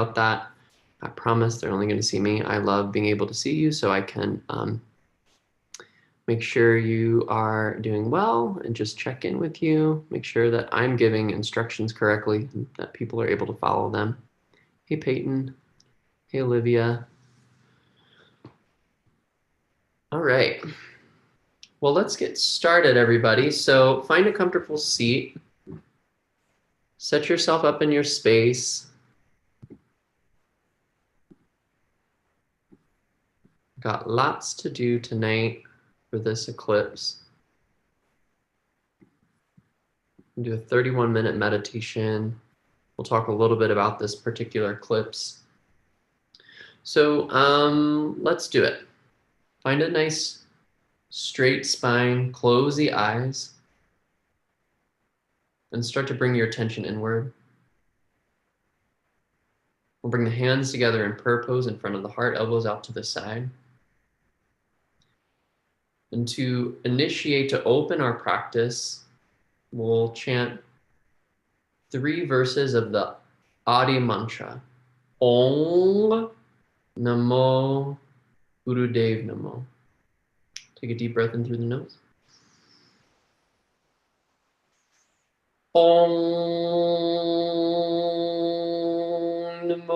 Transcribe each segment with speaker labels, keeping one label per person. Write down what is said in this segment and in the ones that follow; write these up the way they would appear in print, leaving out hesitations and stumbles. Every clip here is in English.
Speaker 1: about that. I promise they're only going to see me. I love being able to see you so I can make sure you are doing well and just check in with you. Make sure that I'm giving instructions correctly and that people are able to follow them. Hey, Peyton. Hey, Olivia. All right. Well, let's get started, everybody. So find a comfortable seat. Set yourself up in your space. Got lots to do tonight for this eclipse. Do a 31-minute meditation. We'll talk a little bit about this particular eclipse. So let's do it. Find a nice straight spine, close the eyes, and start to bring your attention inward. We'll bring the hands together in prayer pose in front of the heart, elbows out to the side. And to initiate, to open our practice, we'll chant 3 verses of the Adi mantra. Om Namo Gurudev Namo. Take a deep breath in through the nose. Om Namo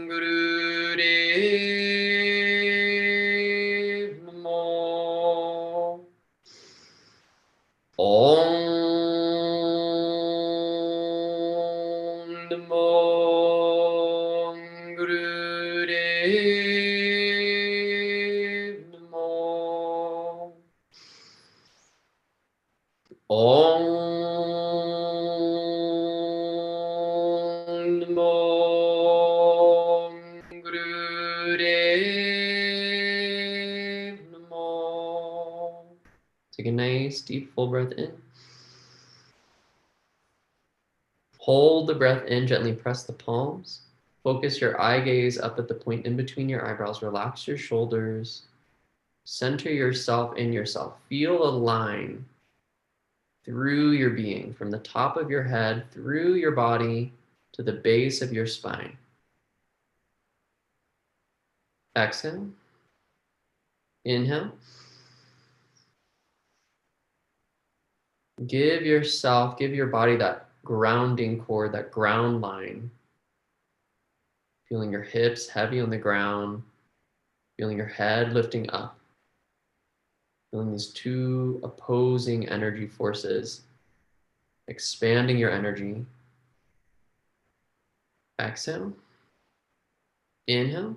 Speaker 1: Gurudev Namo. Om Namo Gurudev Namo. Om Namo Gurudev Namo. Take a nice deep full breath in. Hold the breath in, gently press the palms. Focus your eye gaze up at the point in between your eyebrows. Relax your shoulders. Center yourself in yourself. Feel a line through your being, from the top of your head, through your body, to the base of your spine. Exhale. Inhale. Give your body that grounding cord, that ground line. Feeling your hips heavy on the ground. Feeling your head lifting up. Feeling these 2 opposing energy forces. Expanding your energy. Exhale. Inhale.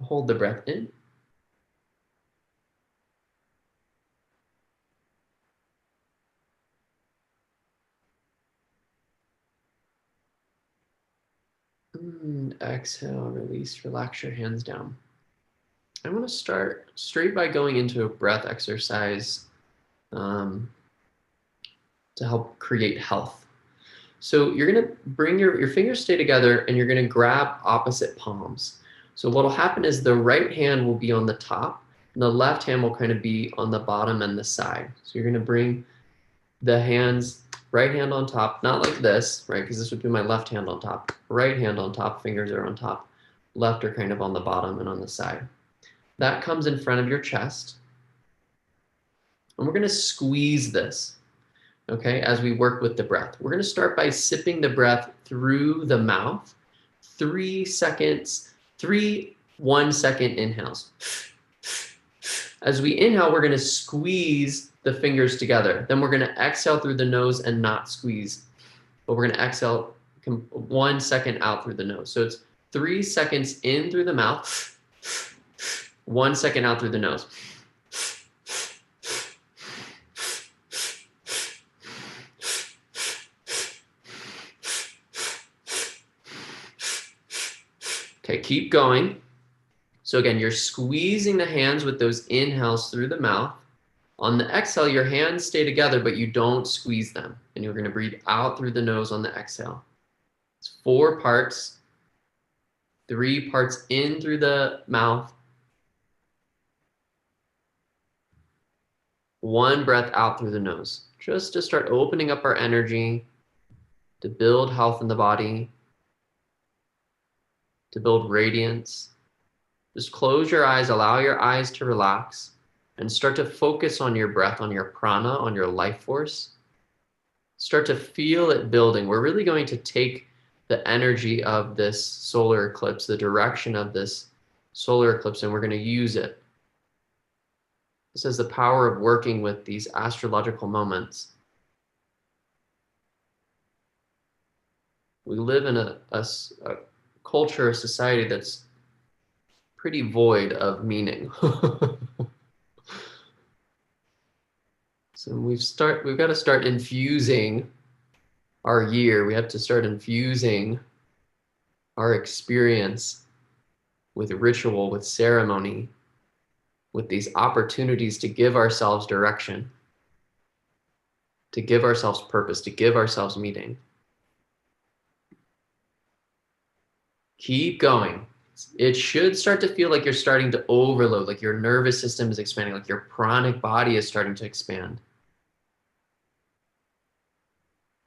Speaker 1: Hold the breath in. And exhale, release, relax your hands down. I want to start straight by going into a breath exercise to help create health. So you're going to bring your fingers stay together and you're going to grab opposite palms. So what will happen is the right hand will be on the top and the left hand will kind of be on the bottom and the side. So you're going to bring the hands, right hand on top, not like this, right? Because this would be my left hand on top. Right hand on top, fingers are on top. Left are kind of on the bottom and on the side. That comes in front of your chest. And we're going to squeeze this, okay, as we work with the breath. We're going to start by sipping the breath through the mouth. 3 seconds, 3 1-second inhales. As we inhale, we're going to squeeze the fingers together. Then we're going to exhale through the nose and not squeeze. But we're going to exhale 1 second out through the nose. So it's 3 seconds in through the mouth, 1 second out through the nose. Okay, keep going. So again, you're squeezing the hands with those inhales through the mouth. On the exhale, your hands stay together, but you don't squeeze them. And you're going to breathe out through the nose on the exhale. It's 4 parts. 3 parts in through the mouth. 1 breath out through the nose. just to start opening up our energy, to build health in the body, to build radiance. Just close your eyes, allow your eyes to relax, and start to focus on your breath, on your prana, on your life force. Start to feel it building. We're really going to take the energy of this solar eclipse, the direction of this solar eclipse, and we're going to use it. This is the power of working with these astrological moments. We live in a culture, a society that's pretty void of meaning. So we've got to start infusing our year. We have to start infusing our experience with ritual, with ceremony, with these opportunities to give ourselves direction, to give ourselves purpose, to give ourselves meaning. Keep going. It should start to feel like you're starting to overload, like your nervous system is expanding, like your pranic body is starting to expand.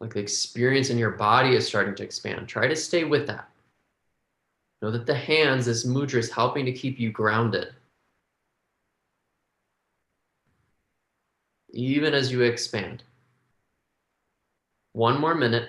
Speaker 1: Like the experience in your body is starting to expand. Try to stay with that. Know that the hands, this mudra, is helping to keep you grounded. Even as you expand. One more minute.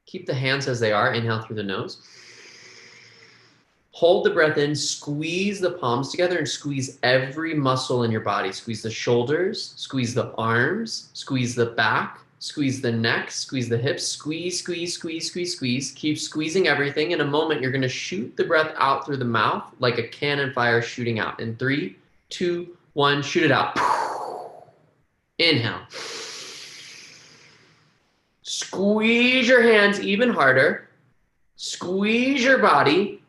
Speaker 1: Keep the hands as they are. Inhale through the nose. Hold the breath in, squeeze the palms together and squeeze every muscle in your body. Squeeze the shoulders, squeeze the arms, squeeze the back, squeeze the neck, squeeze the hips, squeeze, squeeze, squeeze, squeeze, squeeze. Keep squeezing everything. In a moment, you're going to shoot the breath out through the mouth like a cannon fire shooting out. In 3, 2, 1, shoot it out. Inhale. Squeeze your hands even harder. Squeeze your body.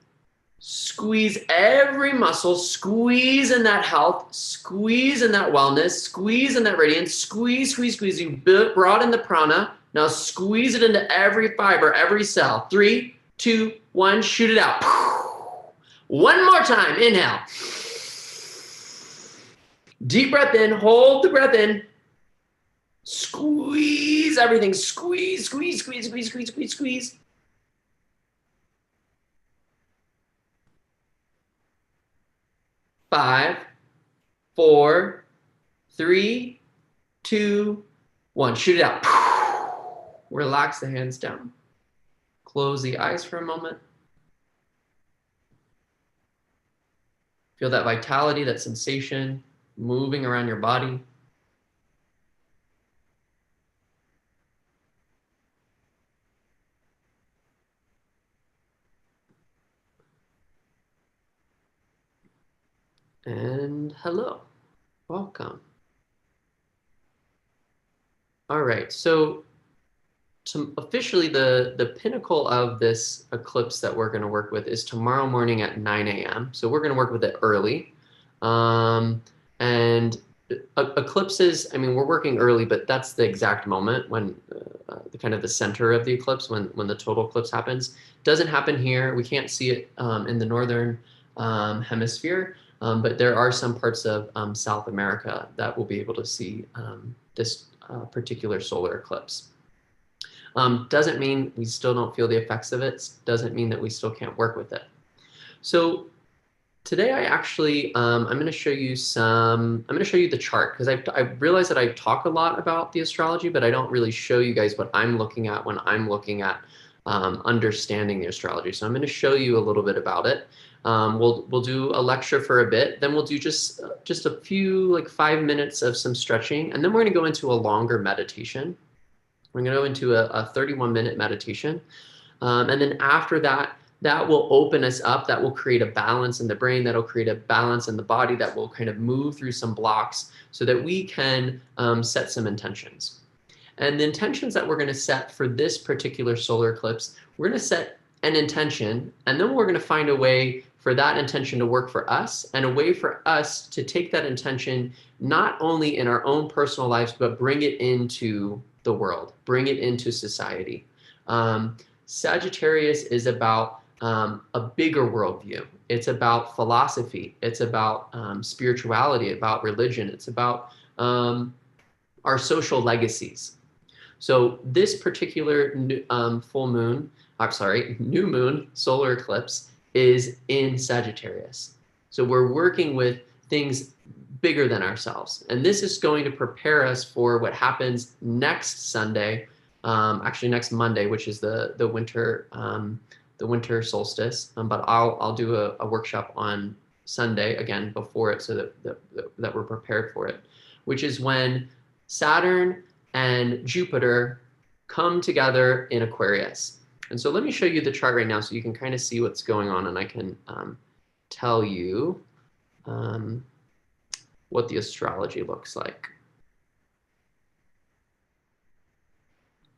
Speaker 1: Squeeze every muscle. Squeeze in that health. Squeeze in that wellness. Squeeze in that radiance. Squeeze, squeeze, squeeze. You brought in the prana. Now squeeze it into every fiber, every cell. 3, 2, 1, shoot it out. One more time. Inhale. Deep breath in. Hold the breath in. Squeeze everything. Squeeze, squeeze, squeeze, squeeze, squeeze, squeeze, squeeze. 5, 4, 3, 2, 1. Shoot it out. Relax the hands down. Close the eyes for a moment. Feel that vitality, that sensation moving around your body. And hello, welcome. All right, so officially the pinnacle of this eclipse that we're going to work with is tomorrow morning at 9 a.m. So we're going to work with it early. And eclipses, I mean, we're working early, but that's the exact moment when the kind of the center of the eclipse, when the total eclipse happens. Doesn't happen here. We can't see it in the northern hemisphere, but there are some parts of South America that will be able to see this particular solar eclipse. Doesn't mean we still don't feel the effects of it. Doesn't mean that we still can't work with it. So Today I actually, I'm going to show you I'm going to show you the chart because I realize that I talk a lot about the astrology, but I don't really show you guys what I'm looking at when I'm looking at understanding the astrology. So I'm going to show you a little bit about it. We'll do a lecture for a bit, then we'll do just a few, like 5 minutes of some stretching, and then we're going to go into a longer meditation. We're going to go into a 31-minute meditation. And then after that, that will open us up. That will create a balance in the brain. That'll create a balance in the body that will kind of move through some blocks so that we can set some intentions. And the intentions that we're going to set for this particular solar eclipse, we're going to set an intention, and then we're going to find a way for that intention to work for us and a way for us to take that intention not only in our own personal lives, but bring it into the world, bring it into society. Sagittarius is about a bigger worldview. It's about philosophy. It's about spirituality, about religion. It's about our social legacies. So this particular new moon solar eclipse is in Sagittarius. So we're working with things bigger than ourselves. And this is going to prepare us for what happens next Sunday, actually next Monday, which is the winter solstice. But I'll do a workshop on Sunday again before it, so that we're prepared for it, which is when Saturn and Jupiter come together in Aquarius. And so let me show you the chart right now so you can kind of see what's going on, and I can tell you what the astrology looks like.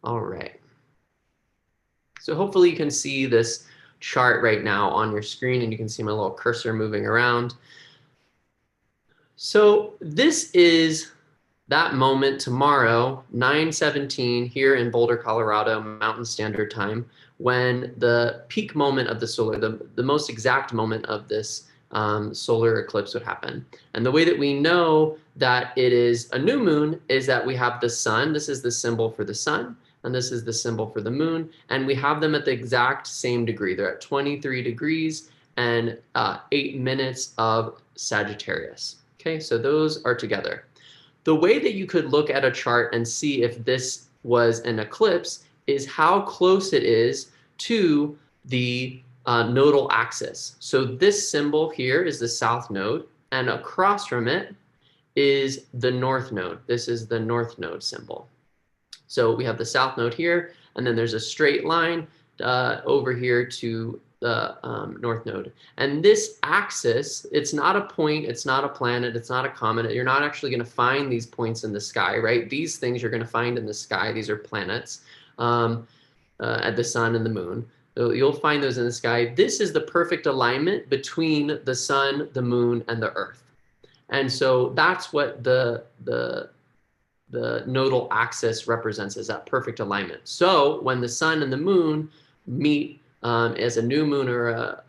Speaker 1: All right. So hopefully you can see this chart right now on your screen, and you can see my little cursor moving around. So this is that moment tomorrow, 9:17 here in Boulder, Colorado, Mountain Standard Time, when the peak moment of the solar, the most exact moment of this solar eclipse would happen. And the way that we know that it is a new moon is that we have the sun. This is the symbol for the sun, and this is the symbol for the moon. And we have them at the exact same degree. They're at 23 degrees and 8 minutes of Sagittarius. Okay, so those are together. The way that you could look at a chart and see if this was an eclipse is how close it is to the nodal axis. So this symbol here is the south node, and across from it is the north node. This is the north node symbol. So we have the south node here, and then there's a straight line over here to the north node. And this axis, it's not a point, it's not a planet, it's not a comet. You're not actually going to find these points in the sky, right? These things you're going to find in the sky. These are planets at the sun and the moon. So you'll find those in the sky. This is the perfect alignment between the sun, the moon, and the earth. And so that's what the nodal axis represents, as that perfect alignment. So when the sun and the moon meet as a new moon or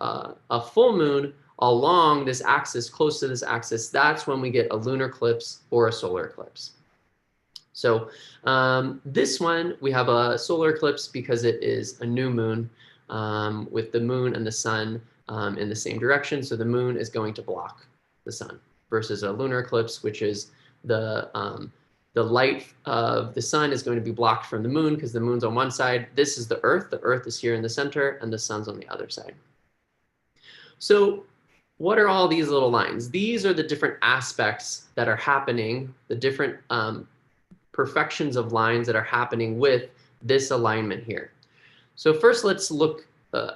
Speaker 1: a full moon along this axis, close to this axis, that's when we get a lunar eclipse or a solar eclipse. So this one, we have a solar eclipse because it is a new moon with the moon and the sun in the same direction. So the moon is going to block the sun, versus a lunar eclipse, which is the light of the sun is going to be blocked from the moon because the moon's on one side. This is the earth is here in the center, and the sun's on the other side. So what are all these little lines? These are the different aspects that are happening, the different perfections of lines that are happening with this alignment here. So first, let's look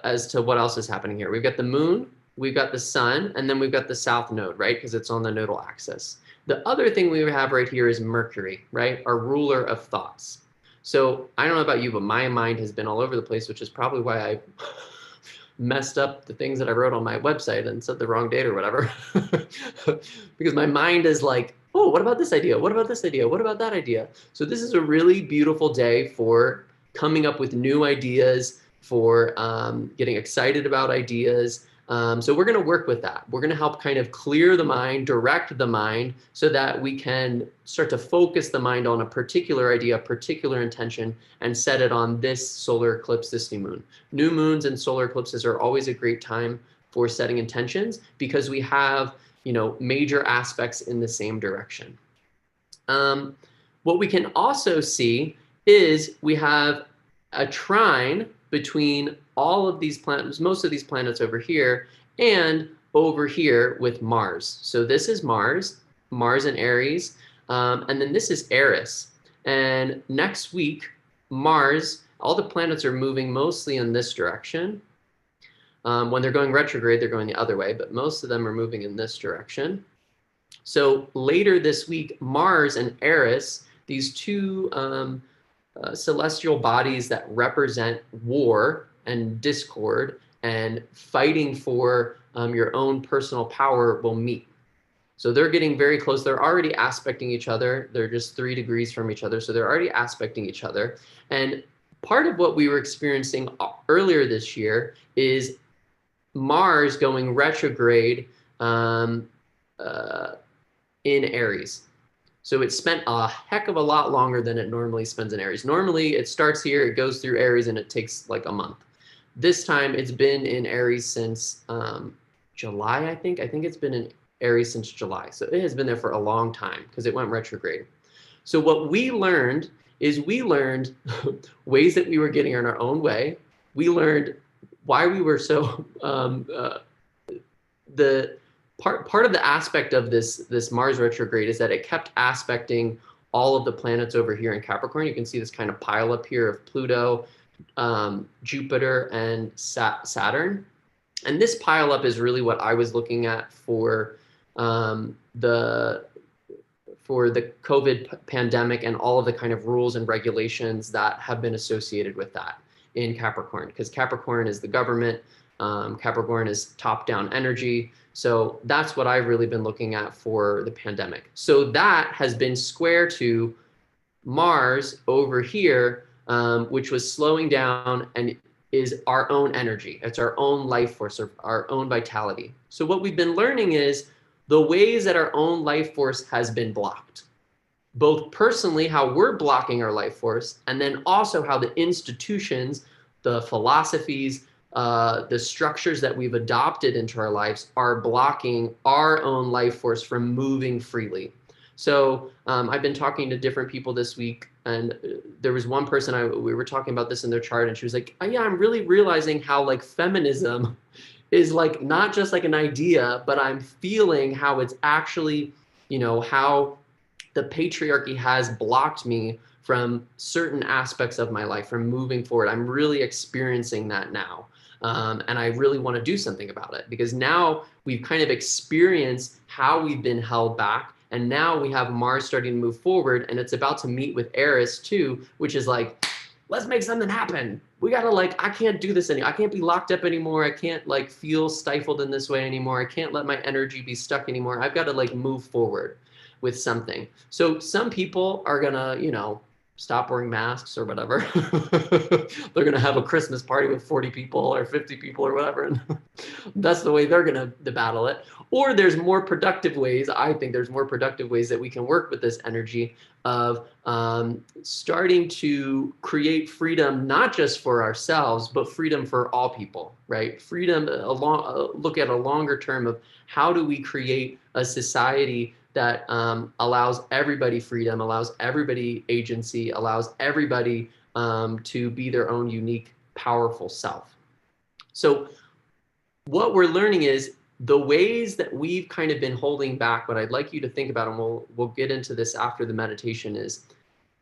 Speaker 1: as to what else is happening here. We've got the moon, we've got the sun, and then we've got the south node, right? Because it's on the nodal axis. The other thing we have right here is Mercury, right? Our ruler of thoughts. So I don't know about you, but my mind has been all over the place, which is probably why I messed up the things that I wrote on my website and said the wrong date or whatever. Because my mind is like, oh, what about this idea? What about this idea? What about that idea? So this is a really beautiful day for coming up with new ideas, for getting excited about ideas. So we're going to work with that. We're going to help kind of clear the mind, direct the mind, so that we can start to focus the mind on a particular idea, a particular intention, and set it on this solar eclipse, this new moon. New moons and solar eclipses are always a great time for setting intentions, because we have, you know, major aspects in the same direction. What we can also see is we have a trine between all of these planets, most of these planets over here, and over here with Mars. So this is Mars, Mars and Aries, and then this is Eris. And next week, Mars, all the planets are moving mostly in this direction. When they're going retrograde, they're going the other way, but most of them are moving in this direction. So later this week, Mars and Eris, these two celestial bodies that represent war and discord and fighting for your own personal power, will meet. So they're getting very close. They're already aspecting each other. They're just 3 degrees from each other. So they're already aspecting each other. And part of what we were experiencing earlier this year is Mars going retrograde in Aries. So it spent a heck of a lot longer than it normally spends in Aries. Normally it starts here, it goes through Aries, and it takes like a month. This time it's been in Aries since July, I think. I think it's been in Aries since July. So it has been there for a long time because it went retrograde. So what we learned is we learned ways that we were getting in our own way. We learned why we were so, the part of the aspect of this Mars retrograde is that it kept aspecting all of the planets over here in Capricorn. You can see this kind of pile up here of Pluto, Jupiter, and Saturn. And this pile up is really what I was looking at for the COVID pandemic and all of the kind of rules and regulations that have been associated with that in Capricorn, because Capricorn is the government, Capricorn is top-down energy. So that's what I've really been looking at for the pandemic. So that has been square to Mars over here, which was slowing down and is our own energy. It's our own life force, or our own vitality. So what we've been learning is the ways that our own life force has been blocked, both personally, how we're blocking our life force, and then also how the institutions, the philosophies, the structures that we've adopted into our lives are blocking our own life force from moving freely. So I've been talking to different people this week, and there was one person we were talking about this in their chart, and she was like, oh, yeah, I'm really realizing how like feminism is like not just like an idea, but I'm feeling how it's actually, you know, how the patriarchy has blocked me from certain aspects of my life from moving forward. I'm really experiencing that now. And I really want to do something about it, because now we've kind of experienced how we've been held back. And now we have Mars starting to move forward, and it's about to meet with Eris too, which is like, let's make something happen. We gotta like, I can't do this anymore. I can't be locked up anymore. I can't like feel stifled in this way anymore. I can't let my energy be stuck anymore. I've got to like move forward with something. So some people are gonna, you know, stop wearing masks or whatever. They're gonna have a Christmas party with 40 people or 50 people or whatever. And that's the way they're gonna battle it. Or there's more productive ways. I think there's more productive ways that we can work with this energy of starting to create freedom, not just for ourselves, but freedom for all people, right? Freedom, look at a longer term of how do we create a society that allows everybody freedom, allows everybody agency, allows everybody to be their own unique, powerful self. So what we're learning is the ways that we've kind of been holding back, what I'd like you to think about, and we'll get into this after the meditation, is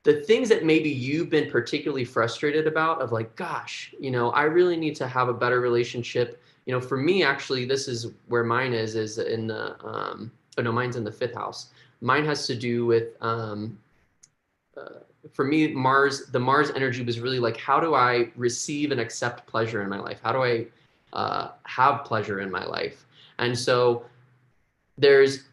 Speaker 1: the things that maybe you've been particularly frustrated about, of like, gosh, you know, I really need to have a better relationship. You know, for me, actually, this is where mine is in the, oh no, mine's in the 5th house. Mine has to do with, for me, the Mars energy was really like, how do I receive and accept pleasure in my life? How do I have pleasure in my life? And so there's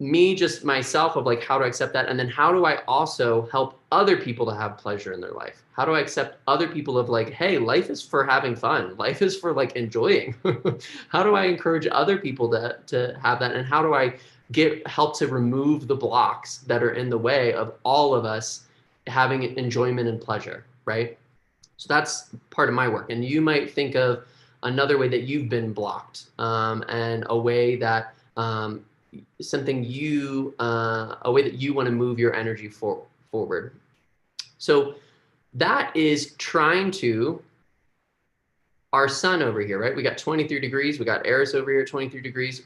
Speaker 1: me, just myself, of like, how do I accept that? And then how do I also help other people to have pleasure in their life? How do I accept other people of like, hey, life is for having fun. Life is for like enjoying. How do I encourage other people to have that? And how do I help to remove the blocks that are in the way of all of us having enjoyment and pleasure, right? So that's part of my work. And you might think of another way that you've been blocked, and a way that something you, a way that you want to move your energy forward. So that is trying to, our sun over here, right? We got 23 degrees. We got Eris over here, 23 degrees.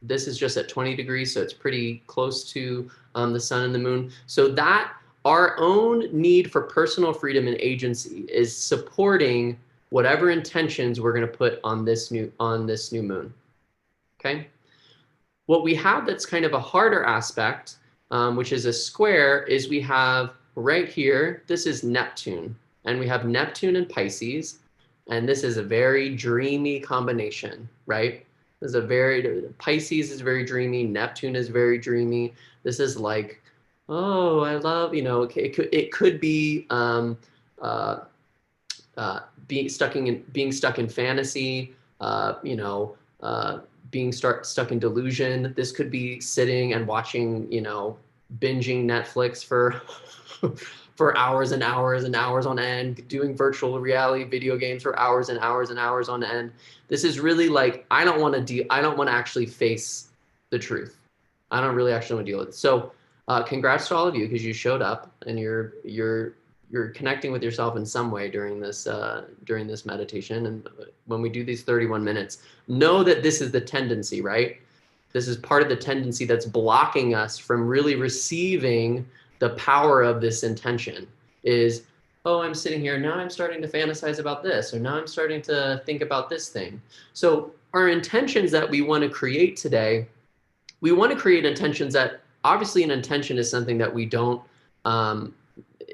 Speaker 1: This is just at 20 degrees, so it's pretty close to the sun and the moon. So that our own need for personal freedom and agency is supporting whatever intentions we're going to put on this new moon. Okay. What we have that's kind of a harder aspect, which is a square, is we have right here, this is Neptune, and we have Neptune and Pisces, and this is a very dreamy combination, right? This is a very, Pisces is very dreamy, Neptune is very dreamy. This is like, oh, I love, you know, it could be being stuck in fantasy, you know, being stuck in delusion. This could be sitting and watching, you know, binging Netflix for for hours and hours and hours on end, doing virtual reality video games for hours and hours and hours on end. This is really like, I don't want to actually face the truth. I don't really actually want to deal with it. So congrats to all of you, because you showed up and you're connecting with yourself in some way during this meditation. And when we do these 31 minutes, know that this is the tendency, right? This is part of the tendency that's blocking us from really receiving the power of this intention. Is, oh, I'm sitting here, now I'm starting to fantasize about this, or now I'm starting to think about this thing. So our intentions that we want to create today, we want to create intentions that, obviously an intention is something that we don't,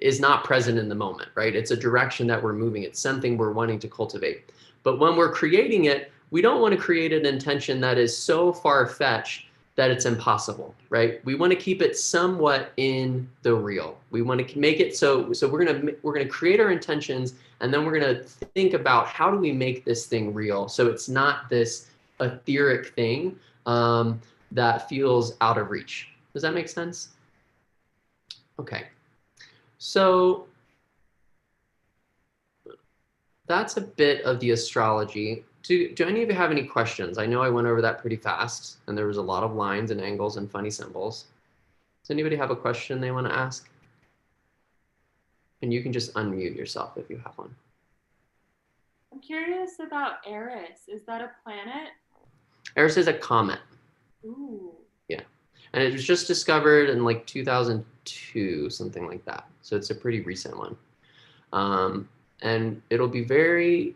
Speaker 1: is not present in the moment, right? It's a direction that we're moving. It's something we're wanting to cultivate. But when we're creating it, we don't want to create an intention that is so far-fetched that it's impossible, right? We want to keep it somewhat in the real. We want to make it so we're gonna create our intentions, and then we're gonna think about, how do we make this thing real so it's not this etheric thing that feels out of reach. Does that make sense? Okay. So that's a bit of the astrology. Do any of you have any questions? I know I went over that pretty fast, and there was a lot of lines and angles and funny symbols. Does anybody have a question they want to ask? And you can just unmute yourself if you have one.
Speaker 2: I'm curious about Eris. Is that a planet?
Speaker 1: Eris is a comet.
Speaker 2: Ooh.
Speaker 1: Yeah. And it was just discovered in like 2002, something like that. So it's a pretty recent one. And it'll be very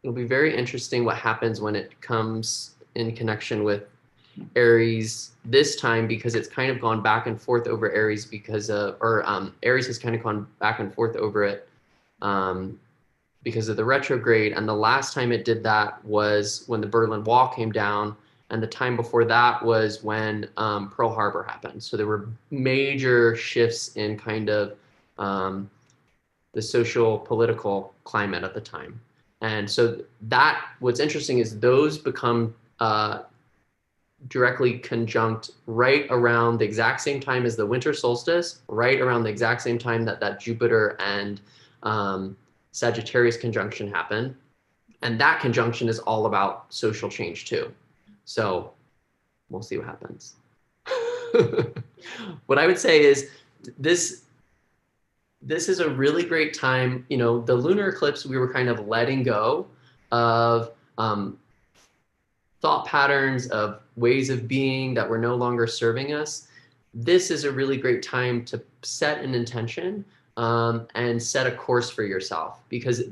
Speaker 1: interesting what happens when it comes in connection with Aries this time, because it's kind of gone back and forth over Aries because of, Aries has kind of gone back and forth over it because of the retrograde. And the last time it did that was when the Berlin Wall came down. And the time before that was when Pearl Harbor happened. So there were major shifts in kind of the social political climate at the time. And so what's interesting is those become directly conjunct right around the exact same time as the winter solstice, right around the exact same time that Jupiter and Sagittarius conjunction happened. And that conjunction is all about social change too. So we'll see what happens. What I would say is this is a really great time. You know, the lunar eclipse, we were kind of letting go of thought patterns, of ways of being that were no longer serving us. This is a really great time to set an intention and set a course for yourself, because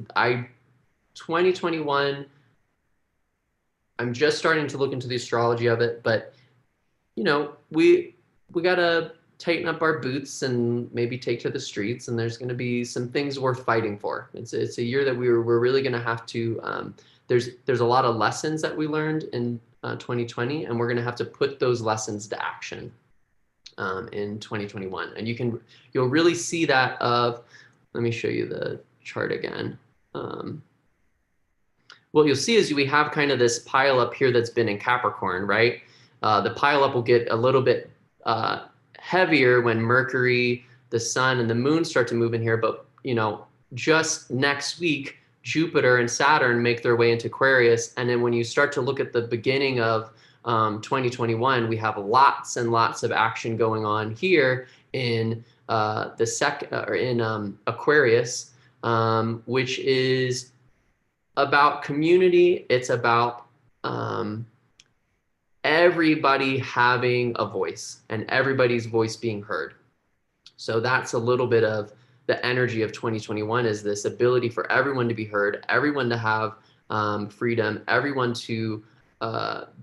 Speaker 1: 2021, I'm just starting to look into the astrology of it, but you know, we gotta tighten up our boots and maybe take to the streets, and there's going to be some things worth fighting for. It's a year that we're really going to have to. There's a lot of lessons that we learned in 2020, and we're going to have to put those lessons to action in 2021. And you'll really see that let me show you the chart again. What you'll see is we have kind of this pile up here that's been in Capricorn, right? The pile up will get a little bit heavier when Mercury, the sun, and the moon start to move in here. But, you know, just next week, Jupiter and Saturn make their way into Aquarius. And then when you start to look at the beginning of 2021, we have lots and lots of action going on here in Aquarius, which is about community. It's about everybody having a voice and everybody's voice being heard. So that's a little bit of the energy of 2021, is this ability for everyone to be heard, everyone to have freedom, everyone to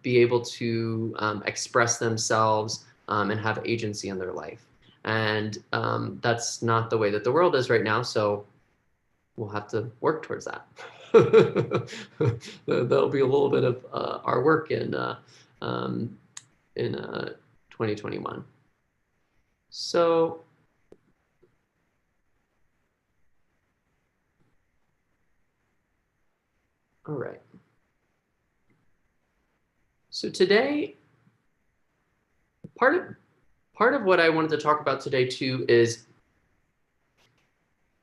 Speaker 1: be able to express themselves and have agency in their life. And that's not the way that the world is right now. So we'll have to work towards that. That'll be a little bit of our work in 2021. So all right. So today, part of what I wanted to talk about today too is,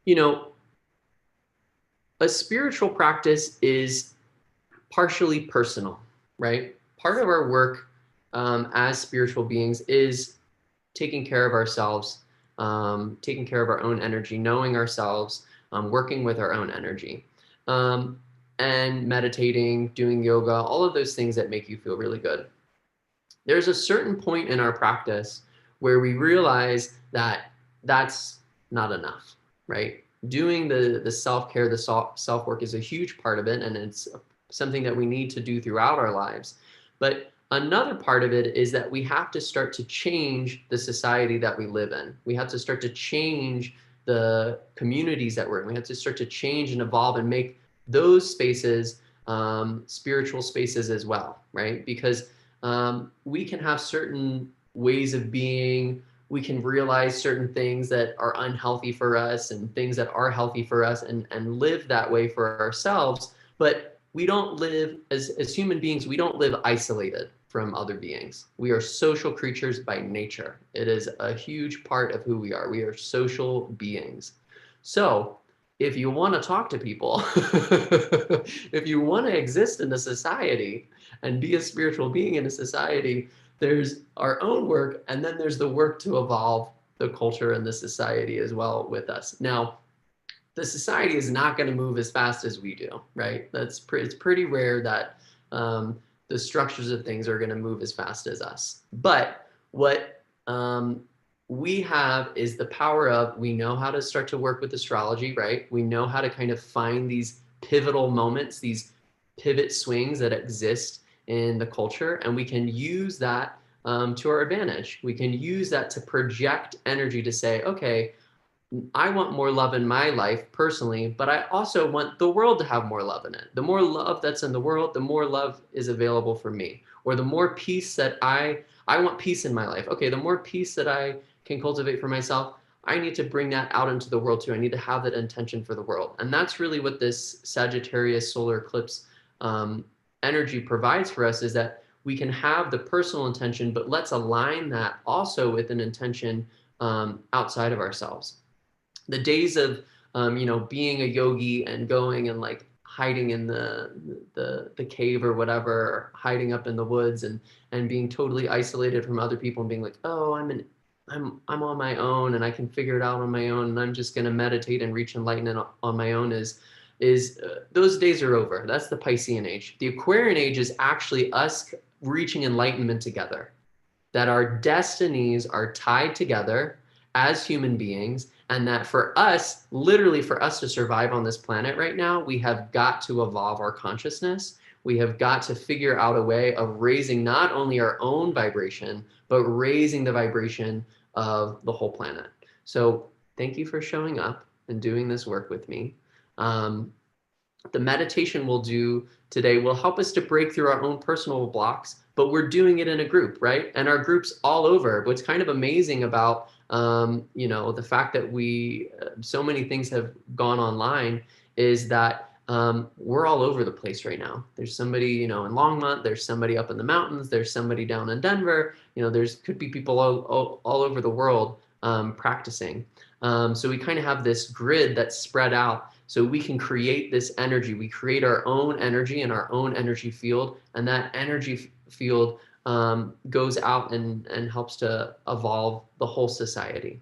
Speaker 1: you know, a spiritual practice is partially personal, right? Part of our work as spiritual beings is taking care of ourselves, taking care of our own energy, knowing ourselves, working with our own energy. And meditating, doing yoga, all of those things that make you feel really good. There's a certain point in our practice where we realize that that's not enough, right? Doing the self-care, the self-work is a huge part of it, and it's something that we need to do throughout our lives. But another part of it is that we have to start to change the society that we live in. We have to start to change the communities that we're in. We have to start to change and evolve and make those spaces spiritual spaces as well, right? Because we can have certain ways of being, we can realize certain things that are unhealthy for us and things that are healthy for us, and live that way for ourselves. But we don't live, as human beings, we don't live isolated from other beings. We are social creatures by nature. It is a huge part of who we are. We are social beings. So if you want to talk to people, if you want to exist in a society and be a spiritual being in a society, there's our own work, and then there's the work to evolve the culture and the society as well with us. Now, the society is not going to move as fast as we do, right? It's pretty rare that the structures of things are going to move as fast as us. But what we have is the power of, we know how to start to work with astrology, right? We know how to kind of find these pivotal moments, these pivot swings that exist in the culture, and we can use that to our advantage. We can use that to project energy to say, okay, I want more love in my life personally, but I also want the world to have more love in it. The more love that's in the world, the more love is available for me. Or the more peace that I want peace in my life. Okay, the more peace that I can cultivate for myself, I need to bring that out into the world too. I need to have that intention for the world. And that's really what this Sagittarius solar eclipse energy provides for us, is that we can have the personal intention, but let's align that also with an intention outside of ourselves. The days of being a yogi and going and like hiding in the cave or whatever, or hiding up in the woods and being totally isolated from other people and being like, oh, I'm on my own and I can figure it out on my own and I'm just going to meditate and reach enlightenment on my own, is those days are over. That's the Piscean age. The Aquarian age is actually us reaching enlightenment together, that our destinies are tied together as human beings, and that for us, literally for us to survive on this planet right now, we have got to evolve our consciousness. We have got to figure out a way of raising not only our own vibration, but raising the vibration of the whole planet. So thank you for showing up and doing this work with me. The meditation we'll do today will help us to break through our own personal blocks, but we're doing it in a group, right? And our group's all over. What's kind of amazing about the fact that so many things have gone online is that we're all over the place right now. There's somebody, in Longmont, there's somebody up in the mountains, there's somebody down in Denver, could be people all over the world practicing. So we kind of have this grid that's spread out So we can create this energy. We create our own energy and our own energy field, and that energy field goes out and helps to evolve the whole society.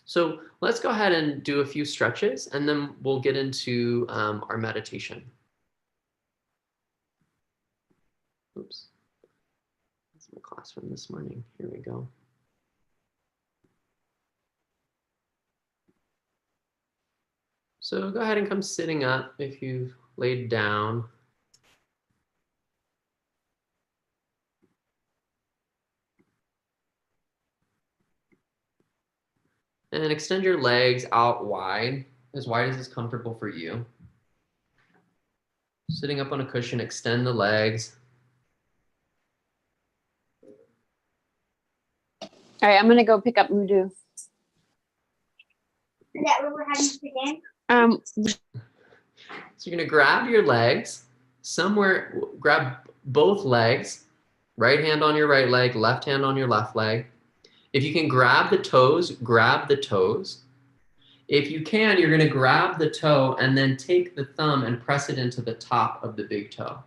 Speaker 1: So let's go ahead and do a few stretches, and then we'll get into our meditation. Oops. That's my class from this morning. Here we go. So go ahead and come sitting up if you've laid down. And extend your legs out wide as is comfortable for you. Sitting up on a cushion, extend the legs.
Speaker 3: All right, I'm gonna go pick up Mudu.
Speaker 4: Is that what we're having today?
Speaker 1: So you're gonna grab your legs somewhere, grab both legs, right hand on your right leg, left hand on your left leg. If you can grab the toes, grab the toes. If you can, you're gonna grab the toe and then take the thumb and press it into the top of the big toe.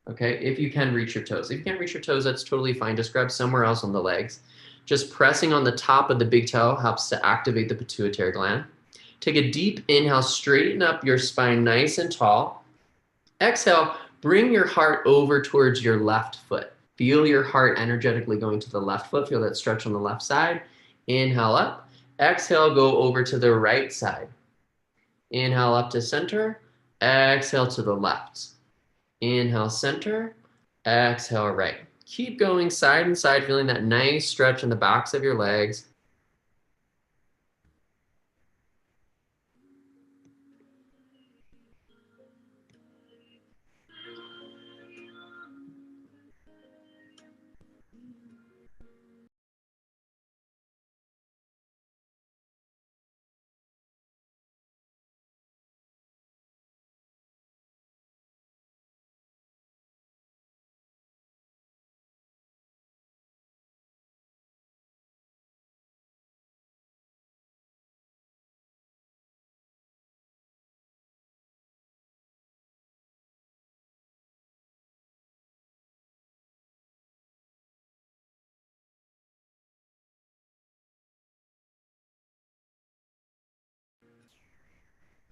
Speaker 1: Okay, if you can reach your toes. If you can't reach your toes, that's totally fine. Just grab somewhere else on the legs. Just pressing on the top of the big toe helps to activate the pituitary gland. Take a deep inhale, straighten up your spine nice and tall. Exhale, bring your heart over towards your left foot. Feel your heart energetically going to the left foot. Feel that stretch on the left side. Inhale up. Exhale, go over to the right side. Inhale up to center. Exhale to the left. Inhale center. Exhale right. Keep going side and side, feeling that nice stretch in the backs of your legs.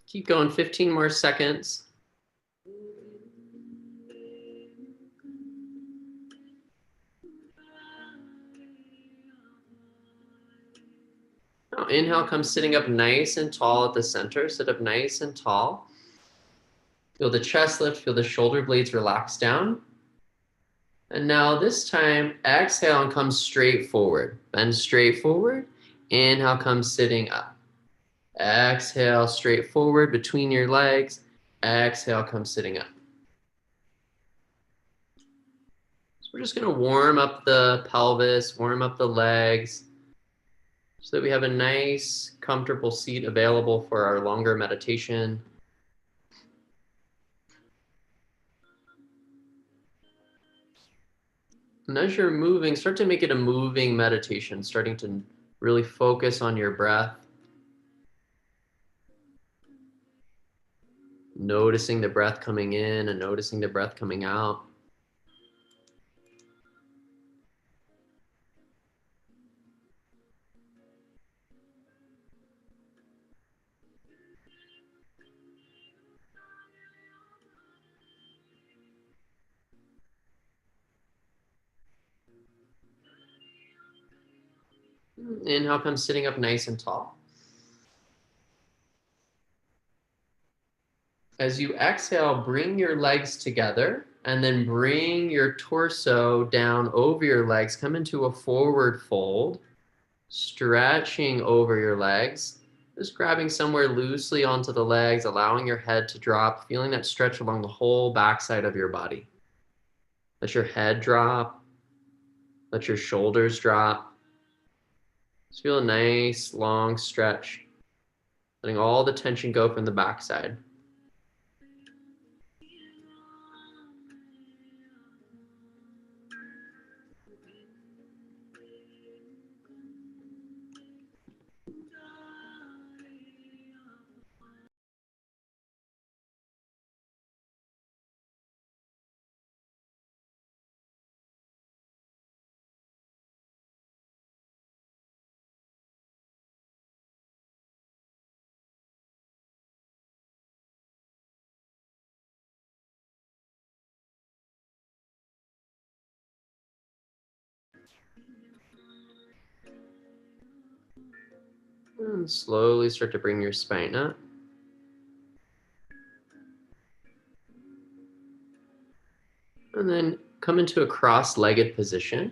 Speaker 1: Keep going, 15 more seconds. Now inhale, come sitting up nice and tall at the center. Sit up nice and tall. Feel the chest lift, feel the shoulder blades relax down. And now this time, exhale and come straight forward. Bend straight forward. Inhale, come sitting up. Exhale, straight forward between your legs. Exhale, come sitting up. So we're just gonna warm up the pelvis, warm up the legs, so that we have a nice, comfortable seat available for our longer meditation. And as you're moving, start to make it a moving meditation, starting to really focus on your breath. Noticing the breath coming in and noticing the breath coming out. Inhale, come sitting up nice and tall. As you exhale, bring your legs together and then bring your torso down over your legs. Come into a forward fold, stretching over your legs. Just grabbing somewhere loosely onto the legs, allowing your head to drop, feeling that stretch along the whole backside of your body. Let your head drop. Let your shoulders drop. Just feel a nice long stretch, letting all the tension go from the backside. And slowly start to bring your spine up. And then come into a cross-legged position.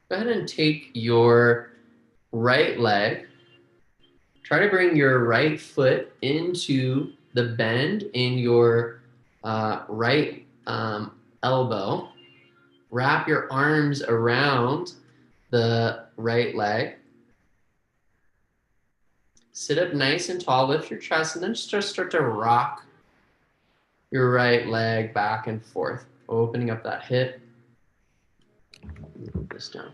Speaker 1: Go ahead and take your right leg. Try to bring your right foot into the bend in your right elbow. Wrap your arms around the right leg. Sit up nice and tall, lift your chest, and then just start to rock your right leg back and forth, opening up that hip. Move this down.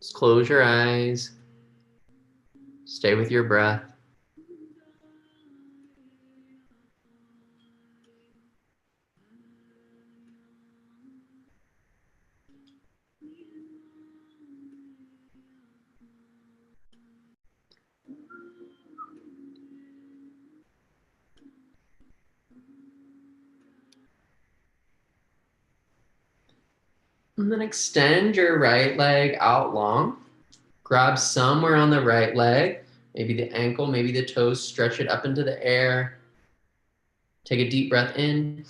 Speaker 1: Just close your eyes. Stay with your breath. And then extend your right leg out long. Grab somewhere on the right leg, maybe the ankle, maybe the toes, stretch it up into the air. Take a deep breath in.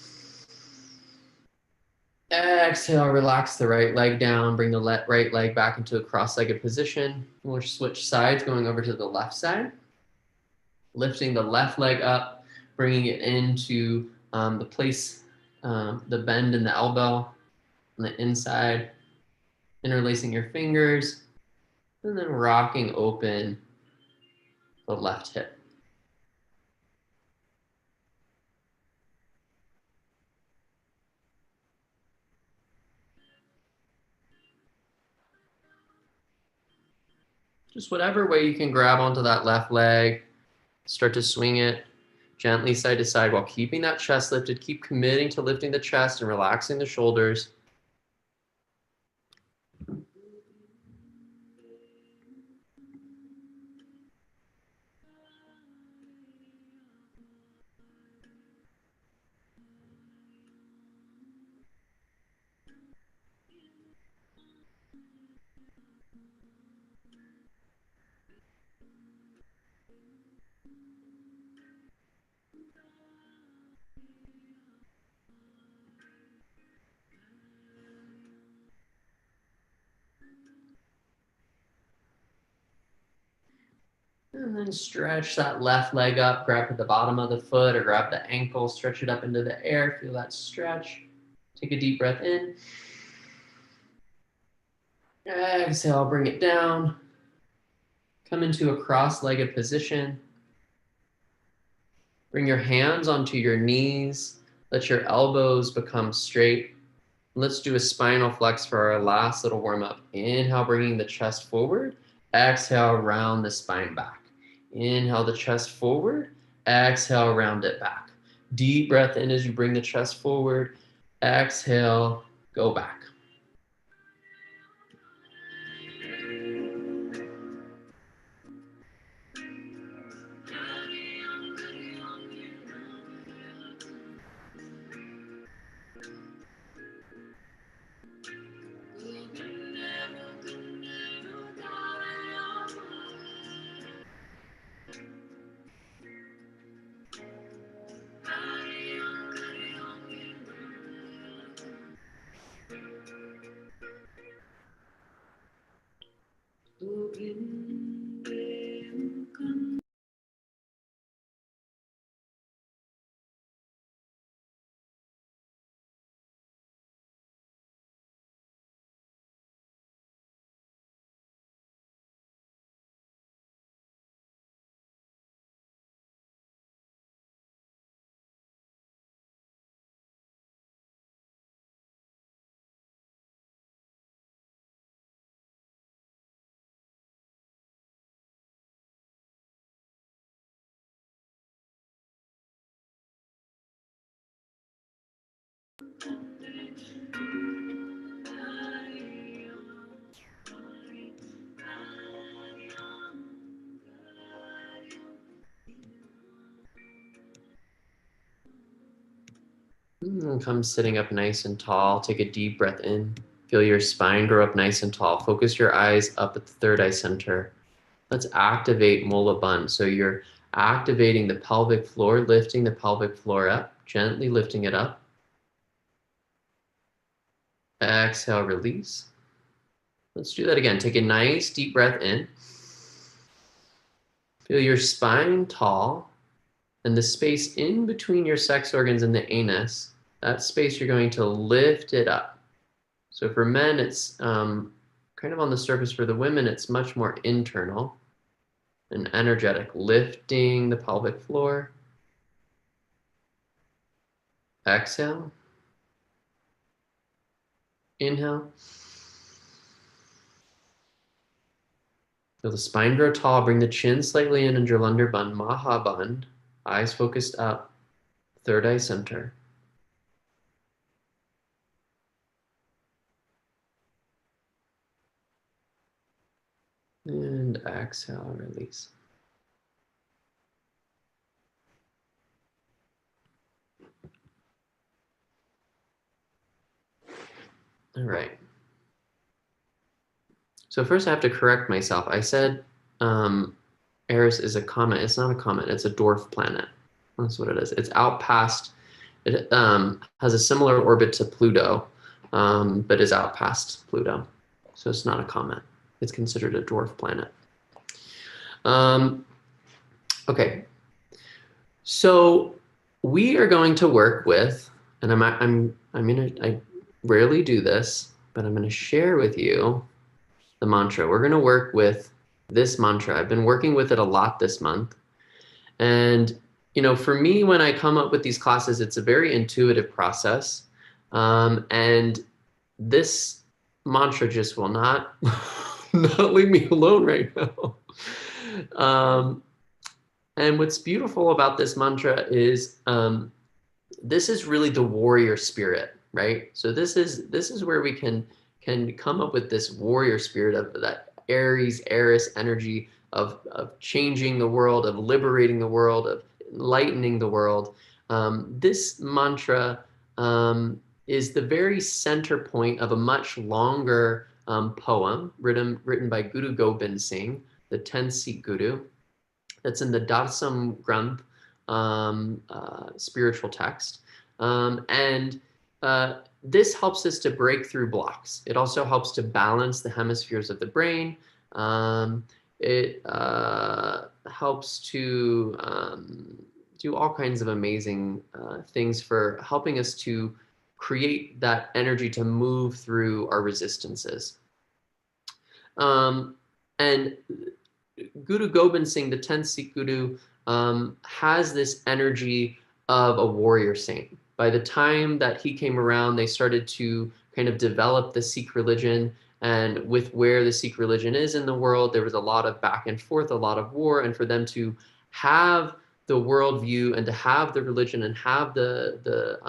Speaker 1: Exhale, relax the right leg down, bring the right leg back into a cross-legged position. We'll switch sides, going over to the left side. Lifting the left leg up, bringing it into the place, the bend in the elbow on the inside, interlacing your fingers, and then rocking open the left hip. Just whatever way you can grab onto that left leg, start to swing it gently side to side while keeping that chest lifted. Keep committing to lifting the chest and relaxing the shoulders. And then stretch that left leg up, grab at the bottom of the foot or grab the ankle, stretch it up into the air, feel that stretch. Take a deep breath in. Exhale, bring it down. Come into a cross-legged position. Bring your hands onto your knees. Let your elbows become straight. Let's do a spinal flex for our last little warm-up. Inhale, bringing the chest forward. Exhale, round the spine back. Inhale the chest forward. Exhale, round it back. Deep breath in as you bring the chest forward. Exhale, go back. Come sitting up nice and tall. Take a deep breath in. Feel your spine grow up nice and tall. Focus your eyes up at the third eye center. Let's activate Mola Bandha. So you're activating the pelvic floor, lifting the pelvic floor up, gently lifting it up. Exhale, release. Let's do that again. Take a nice deep breath in. Feel your spine tall and the space in between your sex organs and the anus. That space, you're going to lift it up. So for men, it's kind of on the surface. For the women, it's much more internal and energetic, lifting the pelvic floor. Exhale. Inhale. Feel the spine grow tall. Bring the chin slightly in your Jalandhar Bandha, Maha Bandha. Eyes focused up, third eye center. And exhale, release. All right. So first I have to correct myself. I said Eris is a comet. It's not a comet. It's a dwarf planet. That's what it is. It's out past, it has a similar orbit to Pluto, but is out past Pluto. So it's not a comet. It's considered a dwarf planet. Okay. So we are going to work with, and I rarely do this, but I'm going to share with you the mantra. We're going to work with this mantra. I've been working with it a lot this month. And, you know, for me, when I come up with these classes, it's a very intuitive process. And this mantra just will not, not leave me alone right now. And what's beautiful about this mantra is this is really the warrior spirit, right? So this is where we can come up with this warrior spirit of that Eris energy of changing the world, of liberating the world, of enlightening the world. This mantra is the very center point of a much longer poem written by Guru Gobind Singh, the 10th Sikh Guru. That's in the Darsam Granth spiritual text. This helps us to break through blocks. It also helps to balance the hemispheres of the brain. It helps to do all kinds of amazing things for helping us to create that energy to move through our resistances. And Guru Gobind Singh, the 10th Sikh Guru, has this energy of a warrior saint. By the time that he came around, they started to kind of develop the Sikh religion. And with where the Sikh religion is in the world, there was a lot of back and forth, a lot of war. And for them to have the worldview and to have the religion and have the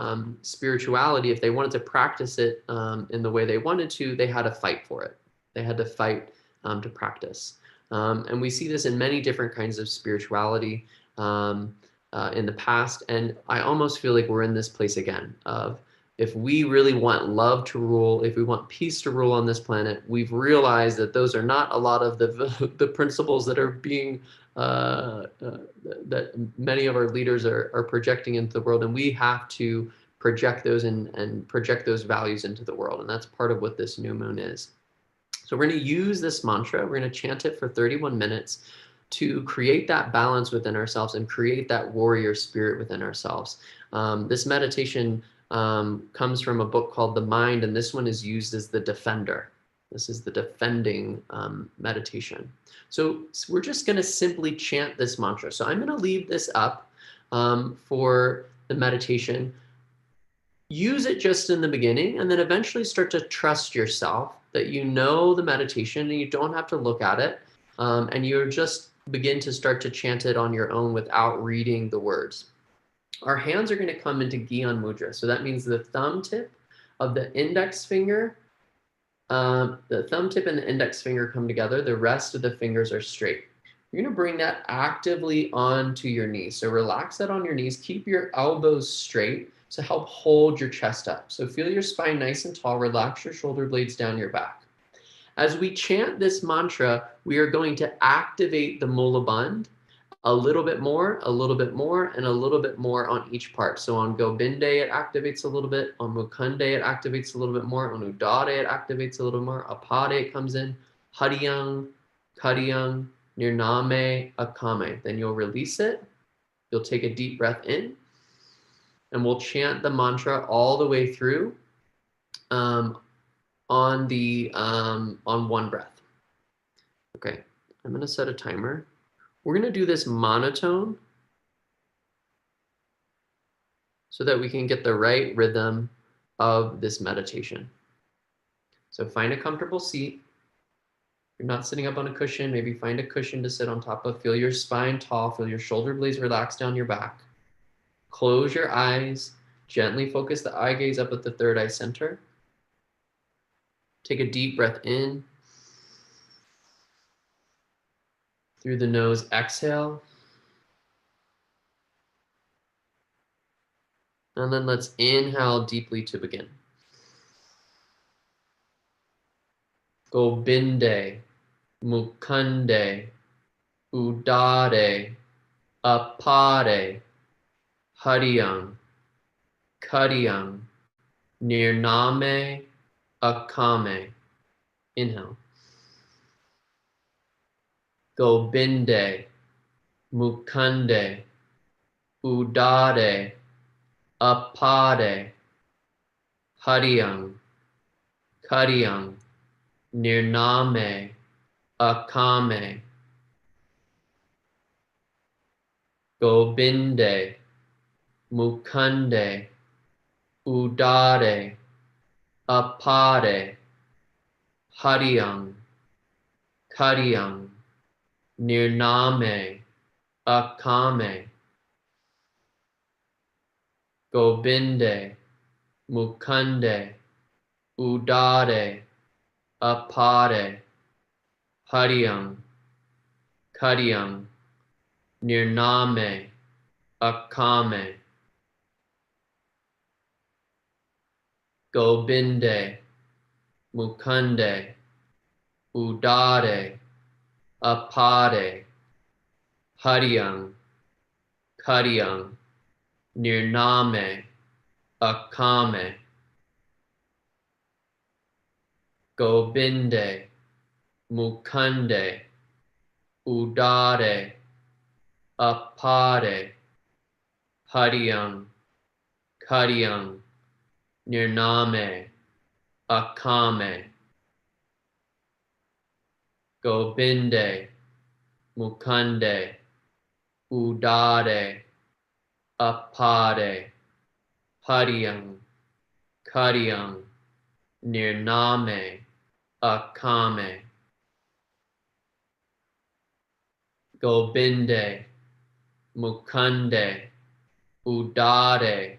Speaker 1: spirituality, if they wanted to practice it in the way they wanted to, they had to fight for it. They had to fight to practice. And we see this in many different kinds of spirituality in the past. And I almost feel like we're in this place again of, if we really want love to rule, if we want peace to rule on this planet, we've realized that those are not a lot of the principles that are being, that many of our leaders are projecting into the world. And we have to project those and project those values into the world. And that's part of what this new moon is. So we're going to use this mantra. We're going to chant it for 31 minutes to create that balance within ourselves and create that warrior spirit within ourselves. This meditation comes from a book called The Mind, and this one is used as the defender. This is the defending meditation. So we're just going to simply chant this mantra. So I'm going to leave this up for the meditation. Use it just in the beginning, and then eventually start to trust yourself that you know the meditation and you don't have to look at it. And you're just begin to start to chant it on your own without reading the words. our hands are going to come into Gyan Mudra. So that means the thumb tip of the index finger, the thumb tip and the index finger come together. The rest of the fingers are straight. You're going to bring that actively onto your knees. So relax that on your knees. Keep your elbows straight to help hold your chest up. So feel your spine nice and tall. Relax your shoulder blades down your back. As we chant this mantra, we are going to activate the Mula Bandh a little bit more, and a little bit more on each part. So on Gobinde, it activates a little bit. On Mukande, it activates a little bit more. On Udade, it activates a little more. Apade, it comes in. Hadiyang, Kadiyang, Nirname, Akame. Then you'll release it. You'll take a deep breath in. And we'll chant the mantra all the way through on one breath. Okay, I'm going to set a timer. We're going to do this monotone so that we can get the right rhythm of this meditation. So find a comfortable seat. If you're not sitting up on a cushion, maybe find a cushion to sit on top of. Feel your spine tall, feel your shoulder blades relax down your back. Close your eyes, gently focus the eye gaze up at the third eye center. Take a deep breath in. Through the nose, exhale. And then let's inhale deeply to begin. Gobinde, Mukande, Udade, Apade, Hadiyang, Kadiyang, Nirname, Akame. Inhale. Gobinde, Mukande, Udade, Apade, Hadiyang, Kadiyang, Nirname, Akame. Gobinde, Mukande, Udade, Apade, Hadiyang, Kadiyang, Nirname, Akame. Gobinde, Mukande, Udade, Apade, Hadiyang, Kadiyang, Nirname, Akame. Gobinde, Mukande, Udade, Apade, Hadiyang, Kadiyang, Nirname, Akame. Gobinde, Mukande, Udade, Apade, Hadiyang, Kadiyang, Nirname, Akame. Gobinde, Mukande, Udade, Apade, Hadiyang, Kadiyang, Nirname, Akame. Gobinde, Mukande, Udade,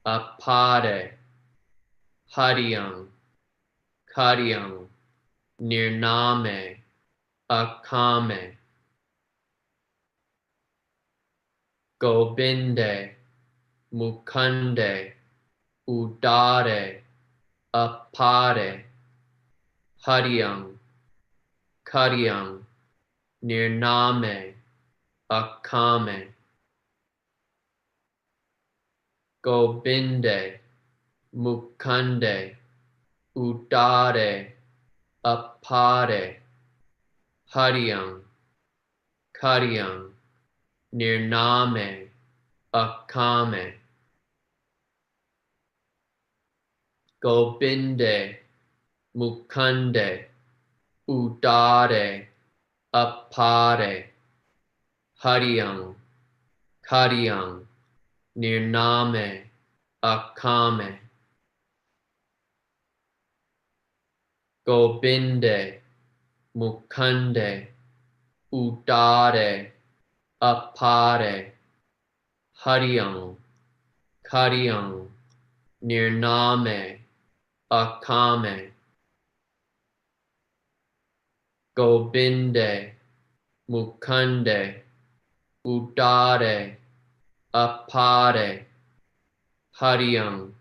Speaker 1: Apade, Hadiyang, Kadiyang, Nirname, Akame. Gobinde, Mukande, Udade, Apade, Hadiyang, Kadiyang, Nirname, Akame. Gobinde, Mukande, Udade, Apade, Hadiyang, Kadiyang, Nirname, Akame. Gobinde, Mukande, Udade, Apade, Hadiyang, Kadiyang, Nirname, Akame. Gobinde, Mukande, Udade, Apade, Hariyam, Kariyam, Nirname, Akame, Gobinde, Mukande, Udare, Apare, Hariyam,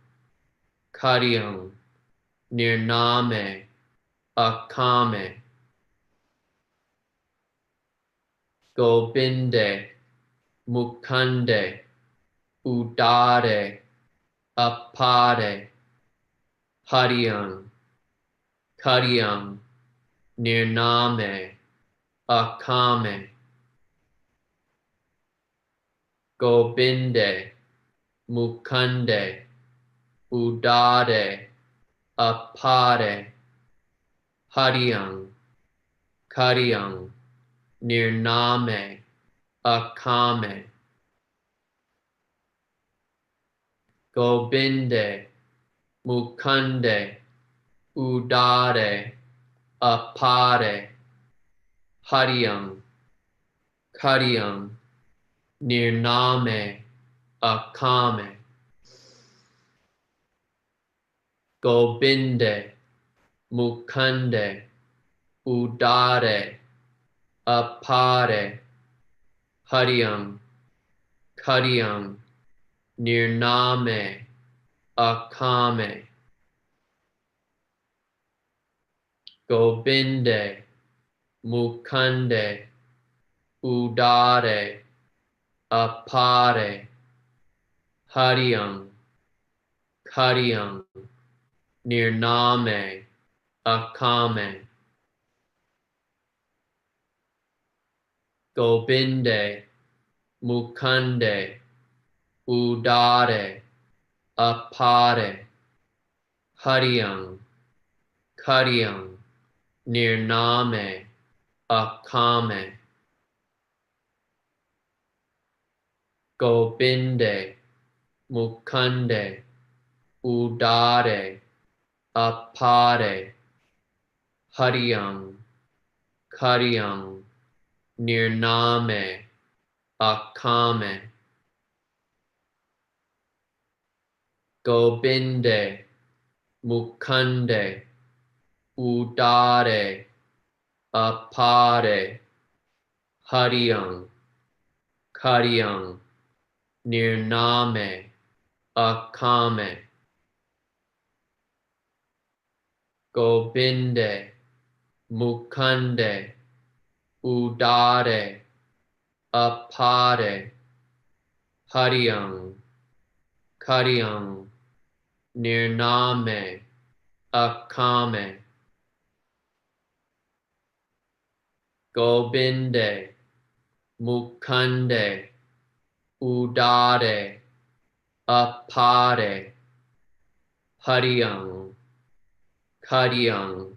Speaker 1: Kariyam, Nirname, Akame, Gobinde, Mukande, Udare, Apare, Hariyam, Kariyam, Nirname, Akame, Gobinde, Mukande, Udare, Apare, Hariyam, Kariyam, Nirname, Akame, Gobinde, Mukande, Udare, Apare, Hariyam, Kariyam, Nirname, Akame, Gobinde, Mukande, Udare, Apare, Hariyam, Kariyam, Nirname, Akame, Gobinde, Mukande, Udare, Apare, Hariyam, Kariyam, Nirname, Akame, Gobinde, Mukande, Udare, Apare, Hariyam, Kariyam, Nirname, Akame, Gobinde, Mukande, Udare, Apare, Hariyam, Kariyam, Nirname, Akame, Gobinde, Mukande, Udare, Apare, Hariyam, Kariyam, Nirname, Akame, Gobinde, Mukande, Udare, Apare, Hariyam, Kariyam, Nirname, Akame, Gobinde, Mukande, Udare, Apare, Hariyam, Kariyam,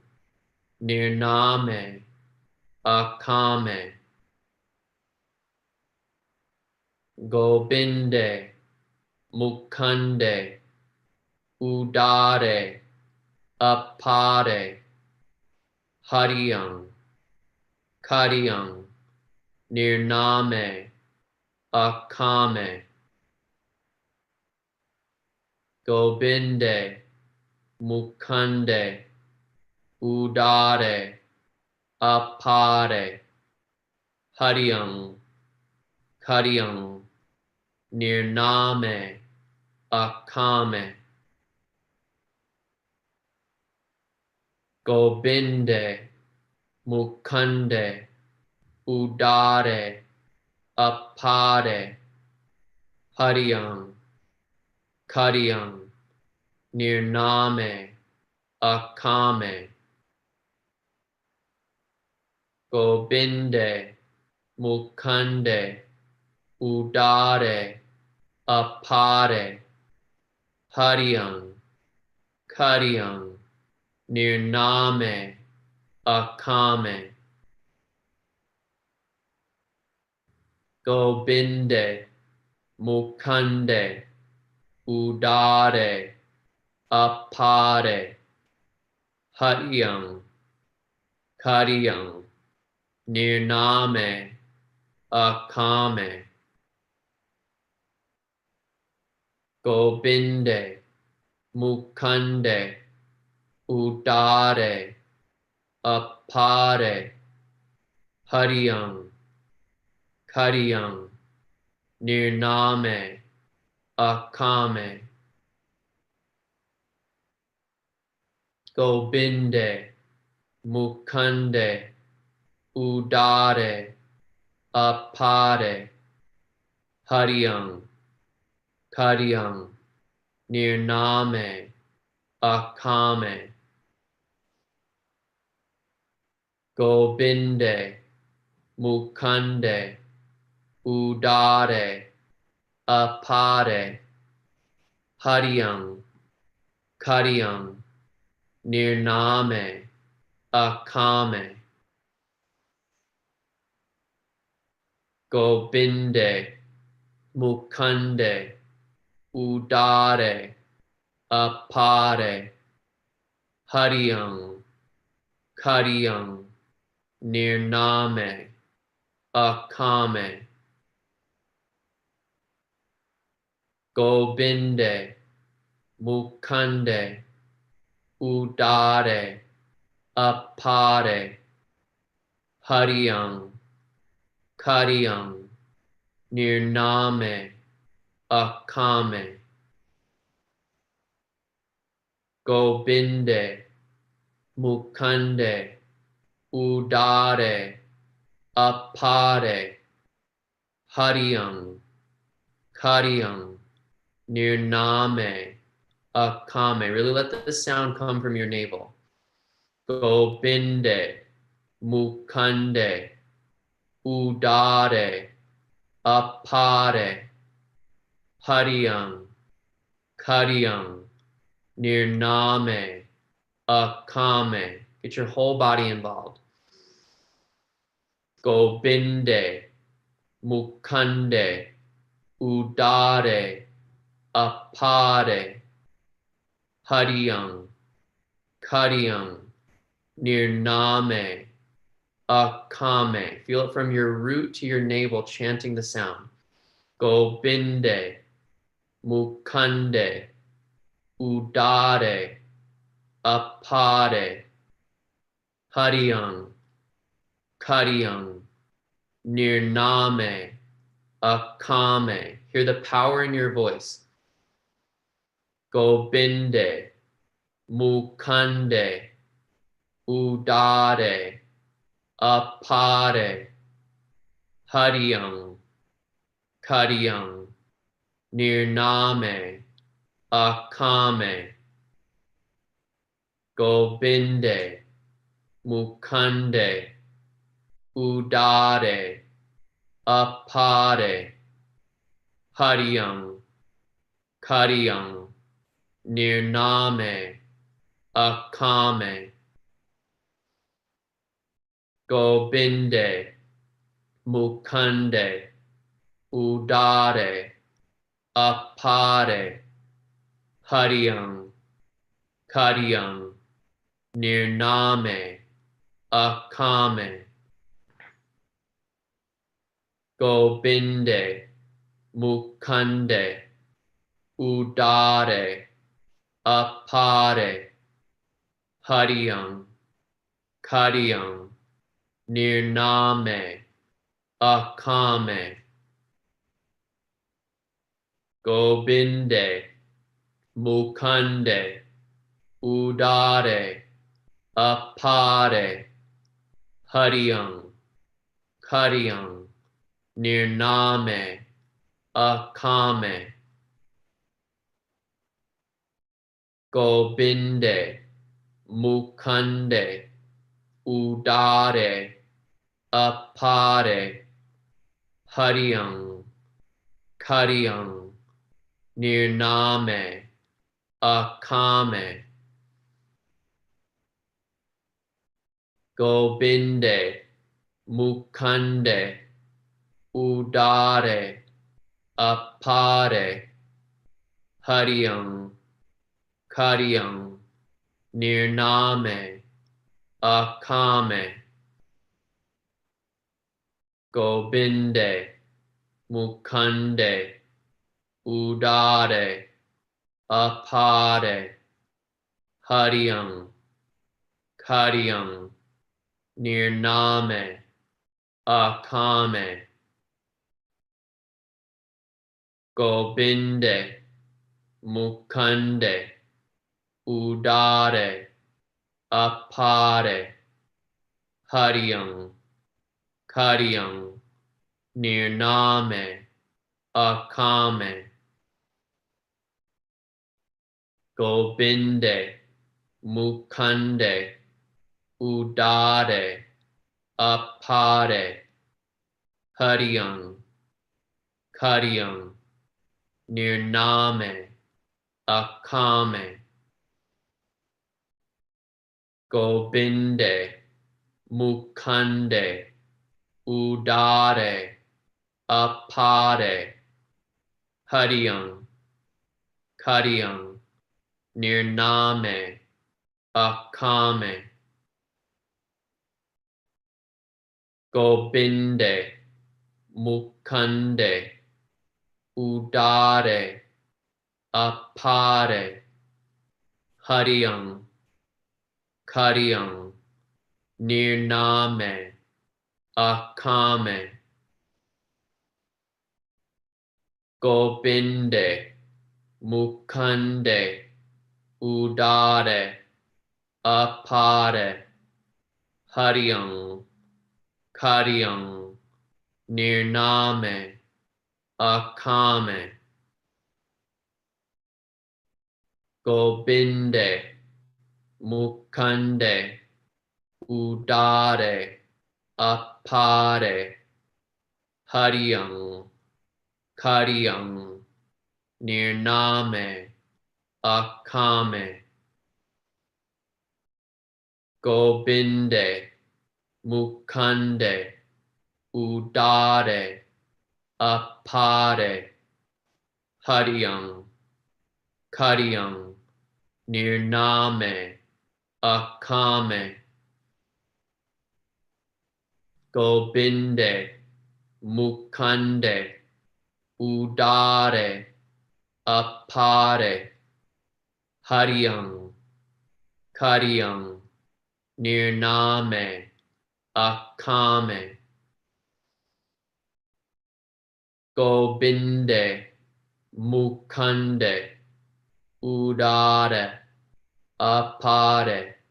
Speaker 1: Nirname, Akame, Gobinde, Mukande, Udare, Apare, Hariyam, Kariyam, Nirname, Akame, Gobinde, Mukande, Udare, Apare, Hariyam, Kariyam, Nirname, Akame, Gobinde, Mukande, Udare, Apare, Hariyam, Kariyam, Nirname, Akame, Gobinde, Mukande, Udare, Apare, Hariyam, Kariyam, Nirname, Akame, Gobinde, Mukande, Udare, Apare, Hariyam, Kariyam, Nirname, Akame, Gobinde, Mukande, Udare, Apare, Hariyang, Kariyang, Nirname, Akame, Gobinde, Mukande, Udare, Apare, Hariyang, Kariyang, Nirname, Akame, Gobinde, Mukande, Udare, Apare, Hariyang, Kariyang, Nirname, Akame, Gobinde, Mukande, Udare, Apare, Hariyang, Kariyang, Nirname, Akame, Gobinde, Mukande, Udare, Apare, Hariyang, Kariyang, Nirname, Akame, Gobinde, Mukande, Udare, Apare, Hariyang, Kariyang, Nirname, Akame. Really let the sound come from your navel. Gobinde, Mukande, Udare, Apare, Hariyang, Kariyang, Nirname, Akame. Get your whole body involved. Gobinde, Mukande, Udare, Apare, Hariyang, Kariyang, Nirname, Akame. Feel it from your root to your navel, chanting the sound. Gobinde, Mukande, Udare, Apare, Hariyang, Kariyang, Nirname, Akame. Hear the power in your voice. Gobinde, Mukande, Udare, Apare, Hariyang, Kariyang, Nirname, Akame, Gobinde, Mukande, Udare, Apare, Hariyang, Kariyang, Nirname, Akame, Gobinde, Mukande, Udare, Apare, Hariyang, Kariyang, Nirname, Akame, Gobinde, Mukande, Udare, Apare, Hariyang, Kariyang, Nirname, Akame, Gobinde, Mukande, Udare, Apare, Hariyang, Kariyang, Nirname, Akame, Gobinde, Mukande, Udare, Apare, Hariyang, Kariyang, Nirname, Akame, Gobinde, Mukande, Udare, Apare, Hariyang, Kariyang, Nirname, Akame, Gobinde, Mukande, Udare, apade, Hariyang, Kariyang, Nirname, Akame, Gobinde, Mukande, Udare, Apare, Hariyang, Kariyang, Nirname, Akame, Gobinde, Mukande, Udare, Apare, Hariyang, Kariyang, Nirname, Akame, Gobinde, Mukande, Udare, Apare, Hariyang, Kariyang, Nirname, Akame, Gobinde, Mukande, Udare, Apare, Hariyang, Kariyang, Nirname, Akame, Gobinde, Mukande, Udare, Apare, Hariyang, Kariyang, Nirname, Akame, Gobinde, Mukande, Udare, Apare, Hariyang, Kariyang, Nirname, Akame, Gobinde, Mukande, Udare, Apare, Hariyang, Kariyang, Nirname, Akame, Gobinde, Mukande, Udare, Apare, Hariyang, Kariyang, Nirname, Akame, Gobinde, Mukande, Udare, Apare,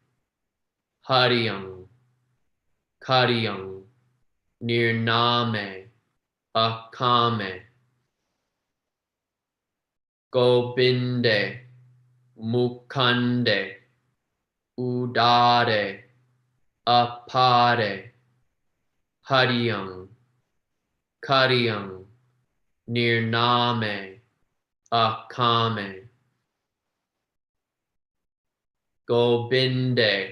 Speaker 1: Hariyang, Kariyang, Nirname, Akame, Gobinde, Mukande, Udare, Apare, Hariyang, Kariyang, Nirname, Akame, Gobinde,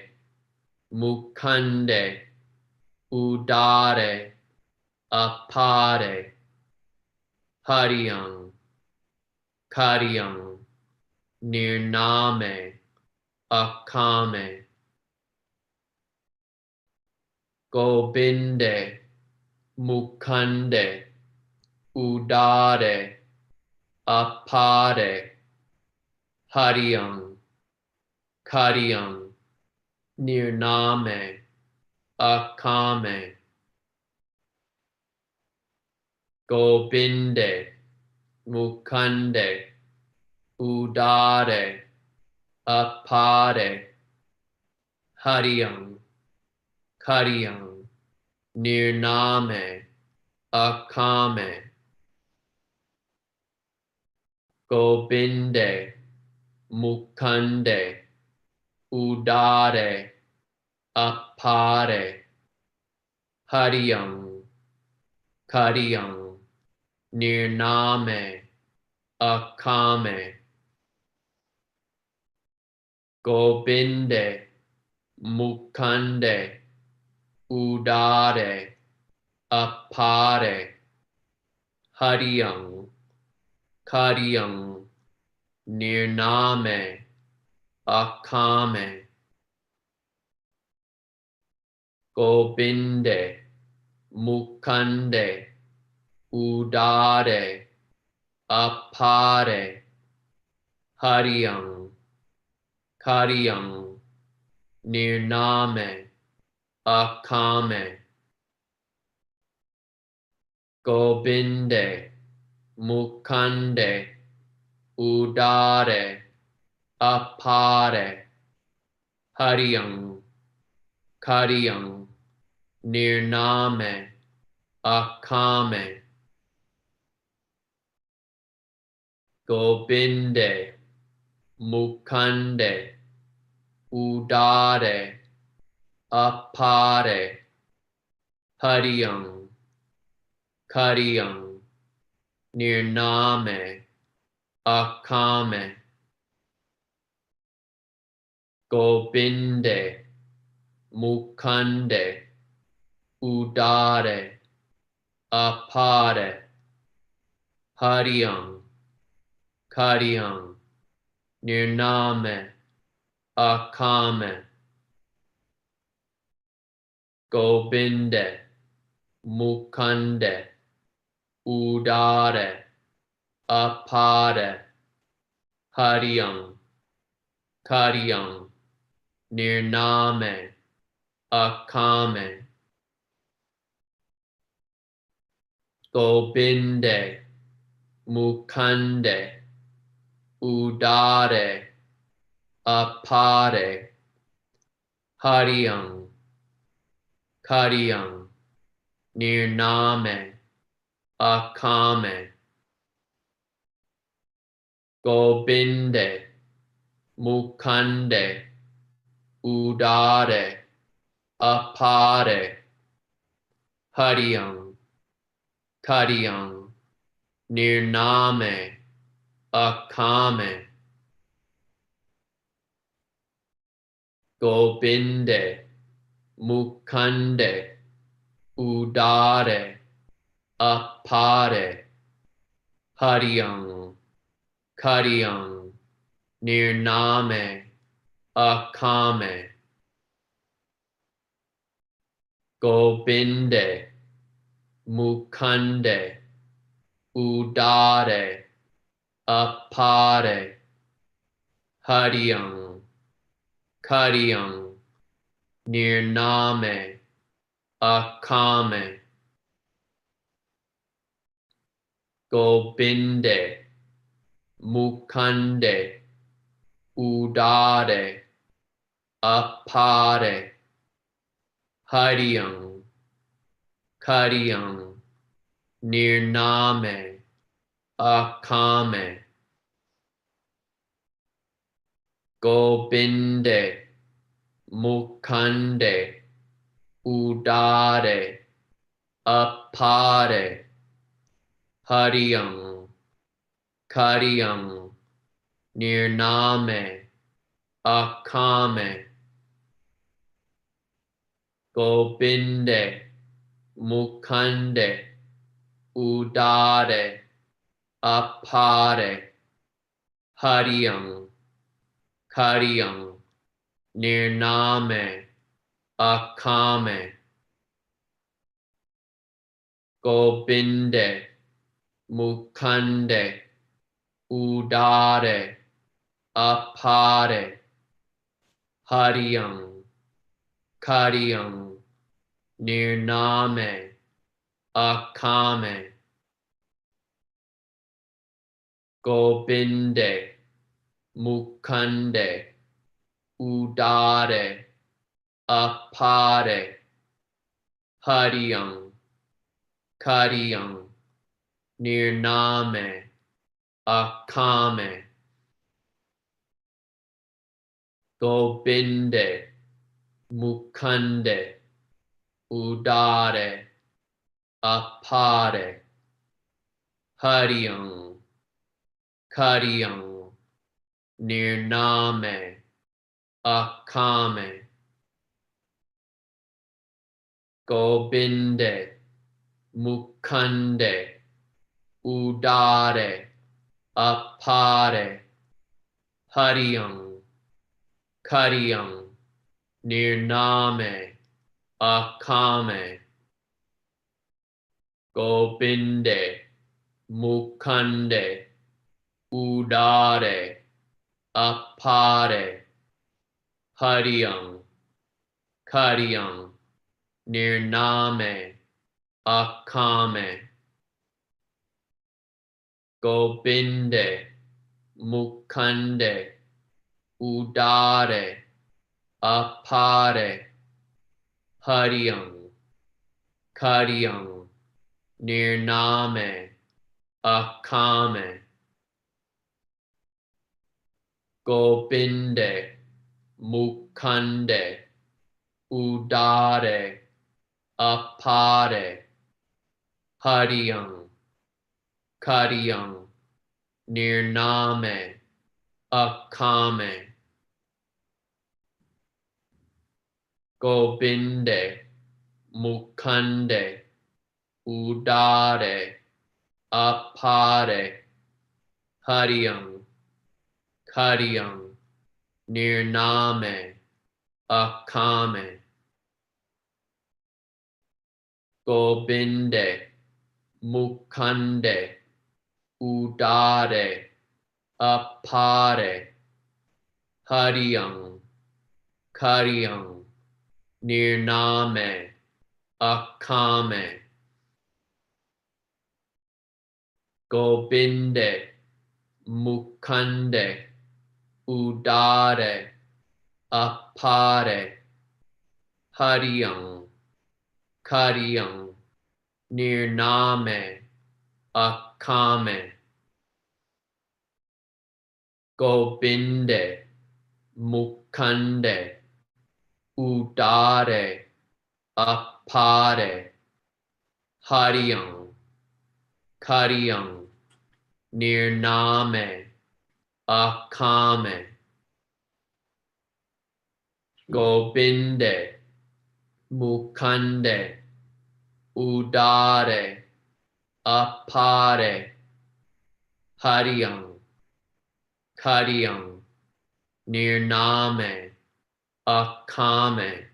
Speaker 1: Mukande, Udare, Apare, Hariyang, Kariyang, Nirname, Akame, Gobinde, Mukande, Udare, Apare, Hariyang, Kariyang, Nirname, Akame, Gobinde, Mukande, Udare, Apare, Hariyang, Kariyang, Nirname, Akame, Gobinde, Mukande, Udare, Apare, Hariyang, Kariyang, Nirname, Akame, Gobinde, Mukande, Udare, Apare, Hariyang, Kariyang, Nirname, Akame, Gobinde, Mukande, Udare, Apare, Hariyang, Kariyang, Nirname, Akame, Gobinde, Mukande, Udare, Apare, Hariyang, Kariyang, Nirname, Akame, Gobinde, Mukande, Udare, Apare, Hariyang, Kariyang, Nirname, Akame, Gobinde, Mukande, Udare, Apare, Hariyang, Kariyang, Nirname, Akame, Gobinde, Mukande, Udare, Apare, Hariyang, Kariyang, Nirname, Akame, Gobinde, Mukande, Udare, Apare, Hariyang, Kariyang, Nirname, Akame, Gobinde, Mukande, Udare, Apare, Hariyang, Kariyang, Nirname, Akame, Gobinde, Mukande, Udare, Apare, Hariyang, Kariyang, Nirname, Akame, Gobinde, Mukande, Udare, Apare, Hariyang, Kariyang, Nirname, Akame, Gobinde, Mukande, Udare, Apare, Hariyang, Kariyang, Nirname, Akame, Gobinde, Mukande, Udare, Apare, Hariyang, Kariyang, Nirname, Akame, Gobinde, Mukande, Udare, Apare, Hariyang, Kariyang, Nirname, Akame, Gobinde, Mukande, Udare, Apare, Hariyang, Kariyang, Nirname, Akame, Gobinde, Mukande, Udare, Apare, Hariyang, Kariyang, Nirname, Akame, Gobinde, Mukande, Udare, Apare, Hariyang, Kariyang, Nirname, Akame, Gobinde, Mukande, Udare, Apare, Hariyang, Kariyang, Nirname, Akame, Gobinde, Mukande, Udare, Apare, Hariyam, Kariyam, Nirname, Akame, Gobinde, Mukande, Udare, Apare, Hariyam, Kariyam, Nirname, Akame, Gobinde, Mukande, Udare, Apare, Hariyam, Kariyam, Nirname, Akame, Gobinde, Mukande, Udare, Apare, Hariyam, Kariyam, Nirname, Akame, Gobinde, Mukande, Udare, Apare, Hariyam, Kariyam, Nirname, Akame, Gobinde, Mukande, Udare, Apare, Hariyam, Kariyam, Nirname, Akame, Gobinde, Mukande, Udare, Apare, Hariyam, Kariyam, Nirname, Akame, Gobinde, Mukande, Udare, Apare, Hariyam, Kariyam, Nirname, Akame,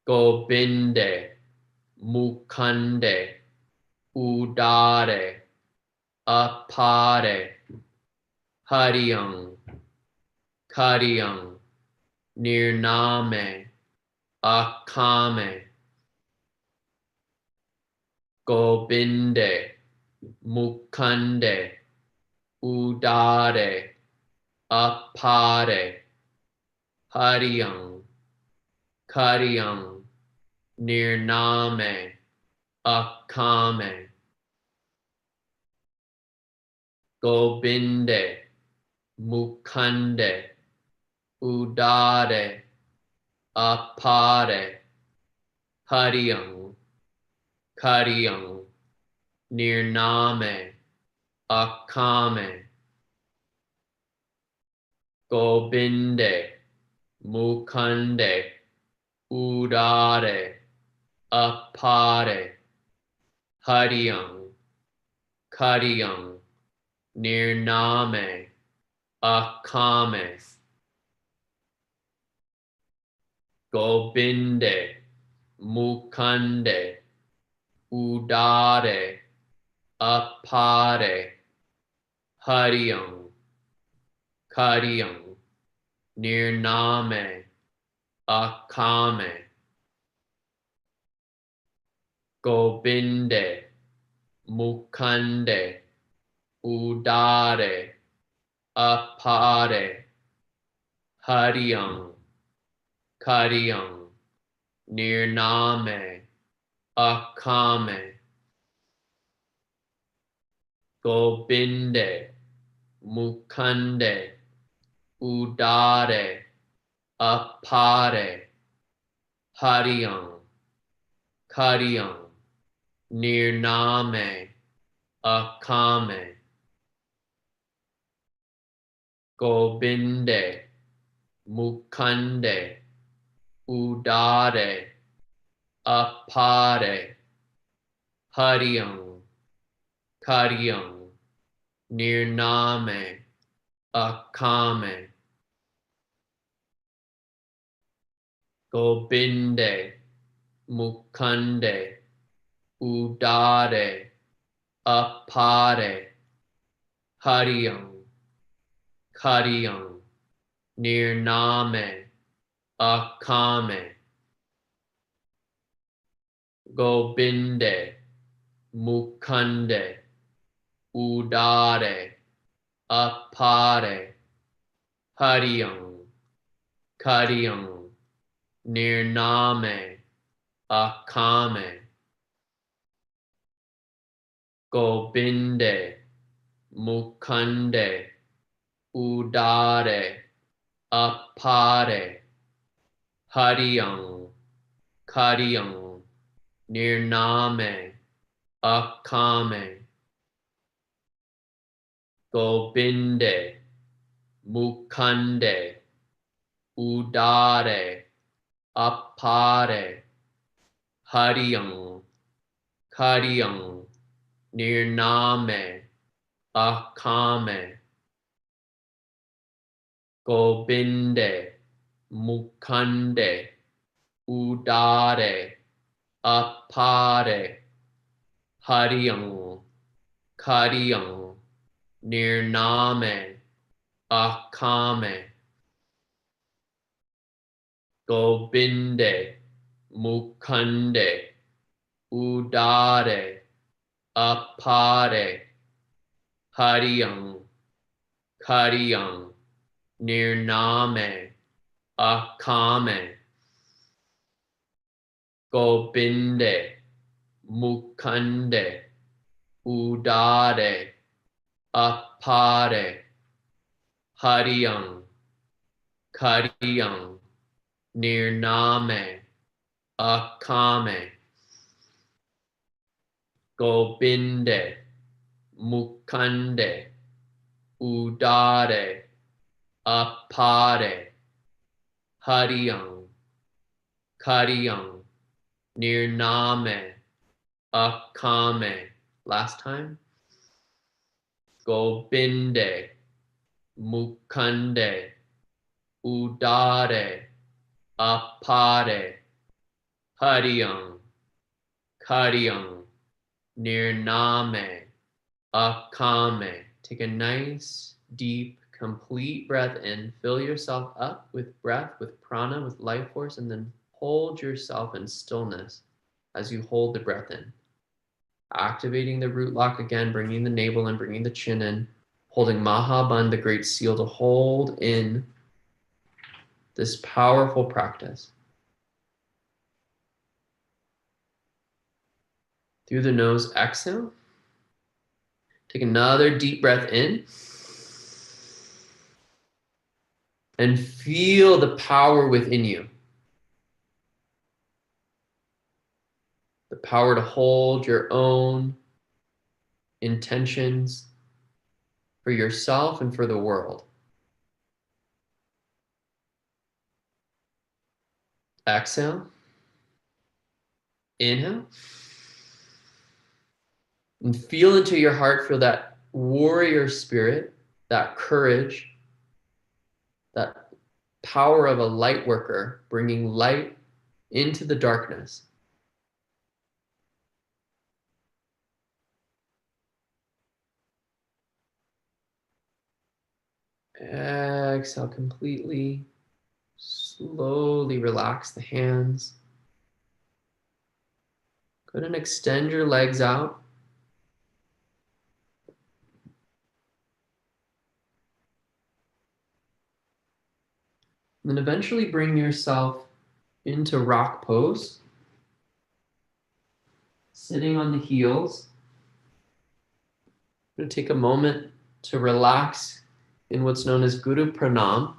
Speaker 1: Gobinde, Mukande, Udare, Apare, Hariyam, Kariyam, Nirname, Akame, Gobinde, Mukande, Udare, Apare, Hariyam, Kariyam, Nirname, Akame, Gobinde, Mukande, Udare, Apare, Hariyam, Kariyam, Nirname, Akame, Gobinde, Mukande, Udare, Apare, Hariyam, Kariyam, Nirname, Akame, Gobinde, Mukande, Udare, Apare, Hariyam, Kariyam, Nirname, Akame, Gobinde, Mukande, Udare, Apare, Hariyam, Kariyam, Nirname, Akame, Gobinde, Mukande, Udare, Apare, Hariyam, Kariyam, Nirname, Akame, Gobinde, Mukande, Udare, Apare, Hariyam, Kariyam, Nirname, Akame, Gobinde, Mukande, Udare, Apare, Hariyam, Kariyang, Nirname, Akame, Gobinde, Mukande, Udare, Apare, Hariyang, Kariyang, Nirname, Akame, Gobinde, Mukande, Udare, Apare, Hariyang, Kariyang, Nirname, Akame, Gobinde, Mukande, Udare, Apare, Hariyang, Kariyang, Nirname, Akame, Gobinde, Mukande, Udare, Apare, Hariyang, Kariyang, Nirname, Akame, Gobinde, Mukande, Udare, Apare, Hariyang, Kariyang, Nirname, Akame, Gobinde, Mukande, Udare, Apare, Hariyang, Kariyang, Nirname, Akame, Gobinde, Mukande, Udare, Apare, Hariyang, Kariyang, Nirname, Akame. Last time. Gobinde, Mukande, Udare, Apare, Hariyang, Kariyang, Nirname, Akame. Take a nice, deep, complete breath in. Fill yourself up with breath, with prana, with life force, and then hold yourself in stillness as you hold the breath in. Activating the root lock again, bringing the navel in, bringing the chin in, holding Mahaband, the great seal, to hold in this powerful practice. Through the nose, exhale. Take another deep breath in. And feel the power within you. The power to hold your own intentions for yourself and for the world. Exhale. Inhale. And feel into your heart, feel that warrior spirit, that courage, that power of a light worker, bringing light into the darkness. Exhale completely. Slowly relax the hands. Go ahead and extend your legs out. And then eventually bring yourself into rock pose. Sitting on the heels. I'm going to take a moment to relax in what's known as Guru Pranam.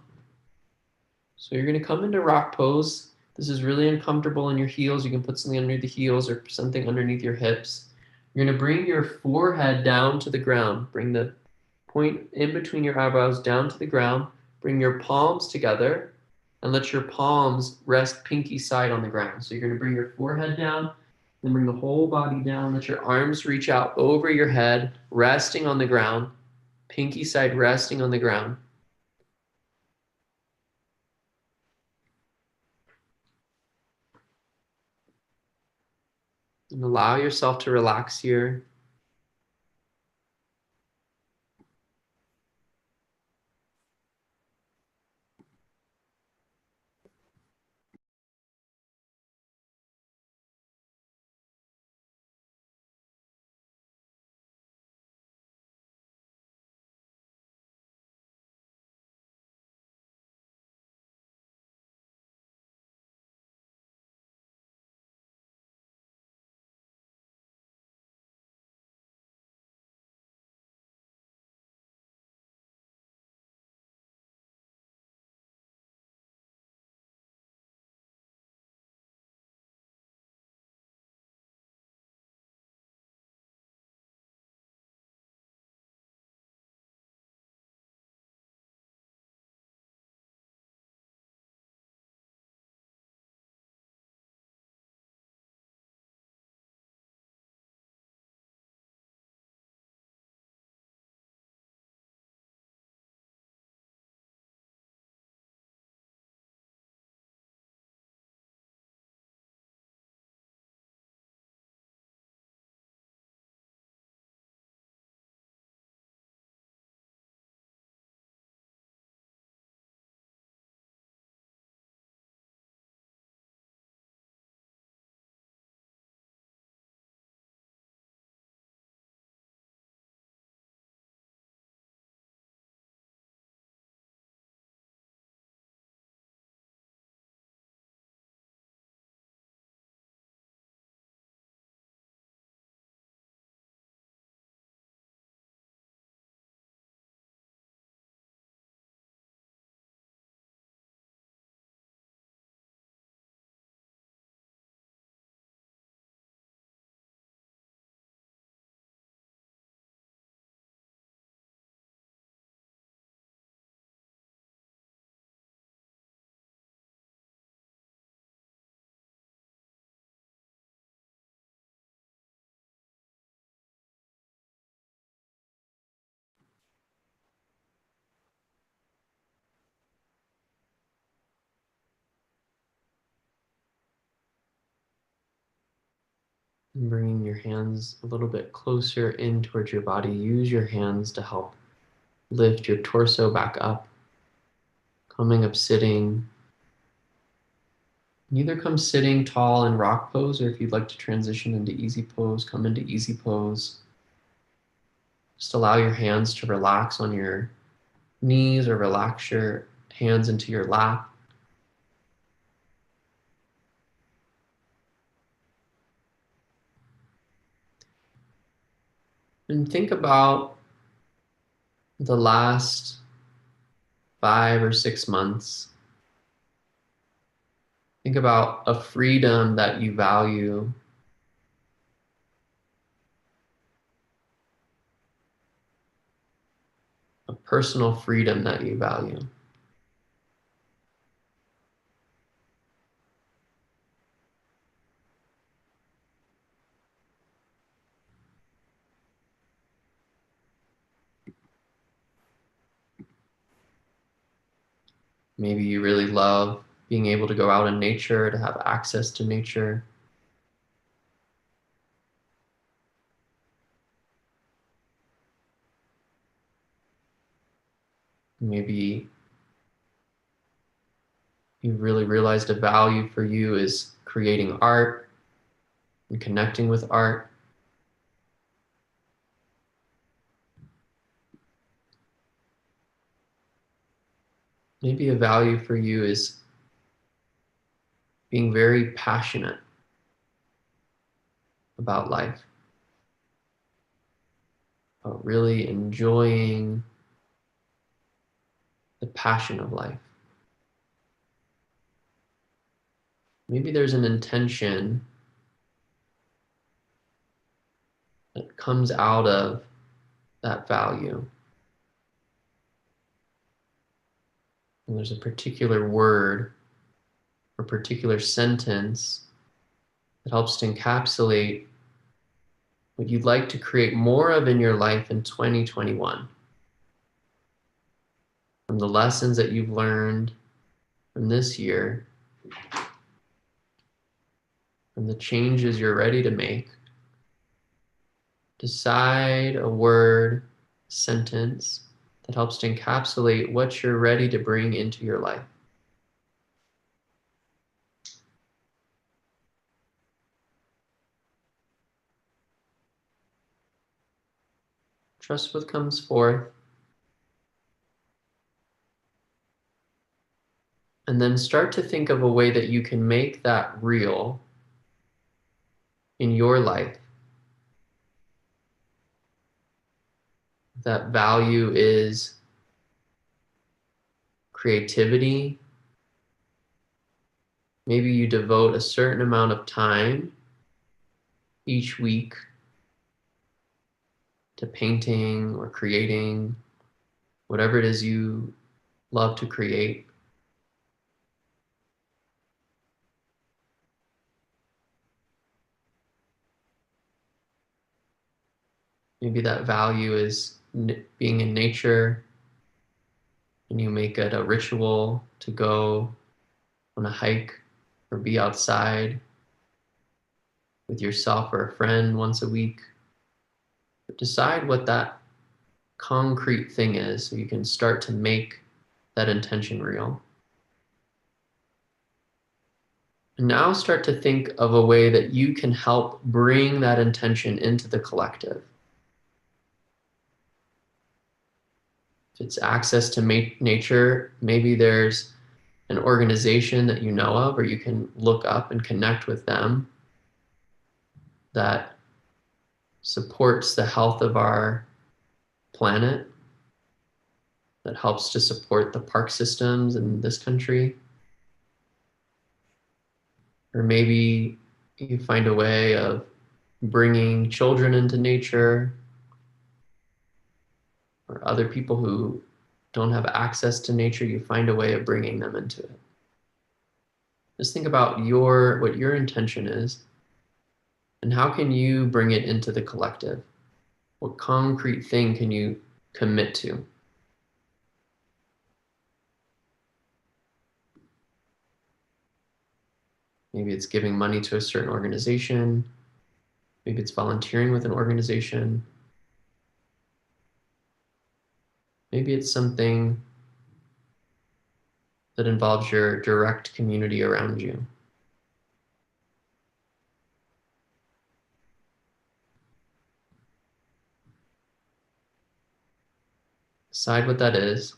Speaker 1: So you're going to come into rock pose. This is really uncomfortable in your heels. You can put something under the heels or something underneath your hips. You're going to bring your forehead down to the ground. Bring the point in between your eyebrows down to the ground. Bring your palms together and let your palms rest pinky side on the ground. So you're going to bring your forehead down, then bring the whole body down. Let your arms reach out over your head, resting on the ground. Pinky side resting on the ground. And allow yourself to relax here. And bringing your hands a little bit closer in towards your body. Use your hands to help lift your torso back up. Coming up sitting. Either come sitting tall in rock pose, or if you'd like to transition into easy pose, come into easy pose. Just allow your hands to relax on your knees or relax your hands into your lap. And think about the last 5 or 6 months. Think about a freedom that you value. A personal freedom that you value. Maybe you really love being able to go out in nature, to have access to nature. Maybe you really realized a value for you is creating art and connecting with art. Maybe a value for you is being very passionate about life, about really enjoying the passion of life. Maybe there's an intention that comes out of that value. And there's a particular word or particular sentence that helps to encapsulate what you'd like to create more of in your life in 2021. From the lessons that you've learned from this year, from the changes you're ready to make, decide a word, sentence that helps to encapsulate what you're ready to bring into your life. Trust what comes forth. And then start to think of a way that you can make that real in your life. That value is creativity. Maybe you devote a certain amount of time each week to painting or creating, whatever it is you love to create. Maybe that value is being in nature, and you make it a ritual to go on a hike or be outside with yourself or a friend once a week. But decide what that concrete thing is so you can start to make that intention real. And now start to think of a way that you can help bring that intention into the collective. If it's access to nature, maybe there's an organization that you know of, or you can look up and connect with them that supports the health of our planet, that helps to support the park systems in this country. Or maybe you find a way of bringing children into nature, or other people who don't have access to nature, you find a way of bringing them into it. Just think about what your intention is, and how can you bring it into the collective? What concrete thing can you commit to? Maybe it's giving money to a certain organization. Maybe it's volunteering with an organization. Maybe it's something that involves your direct community around you. Decide what that is.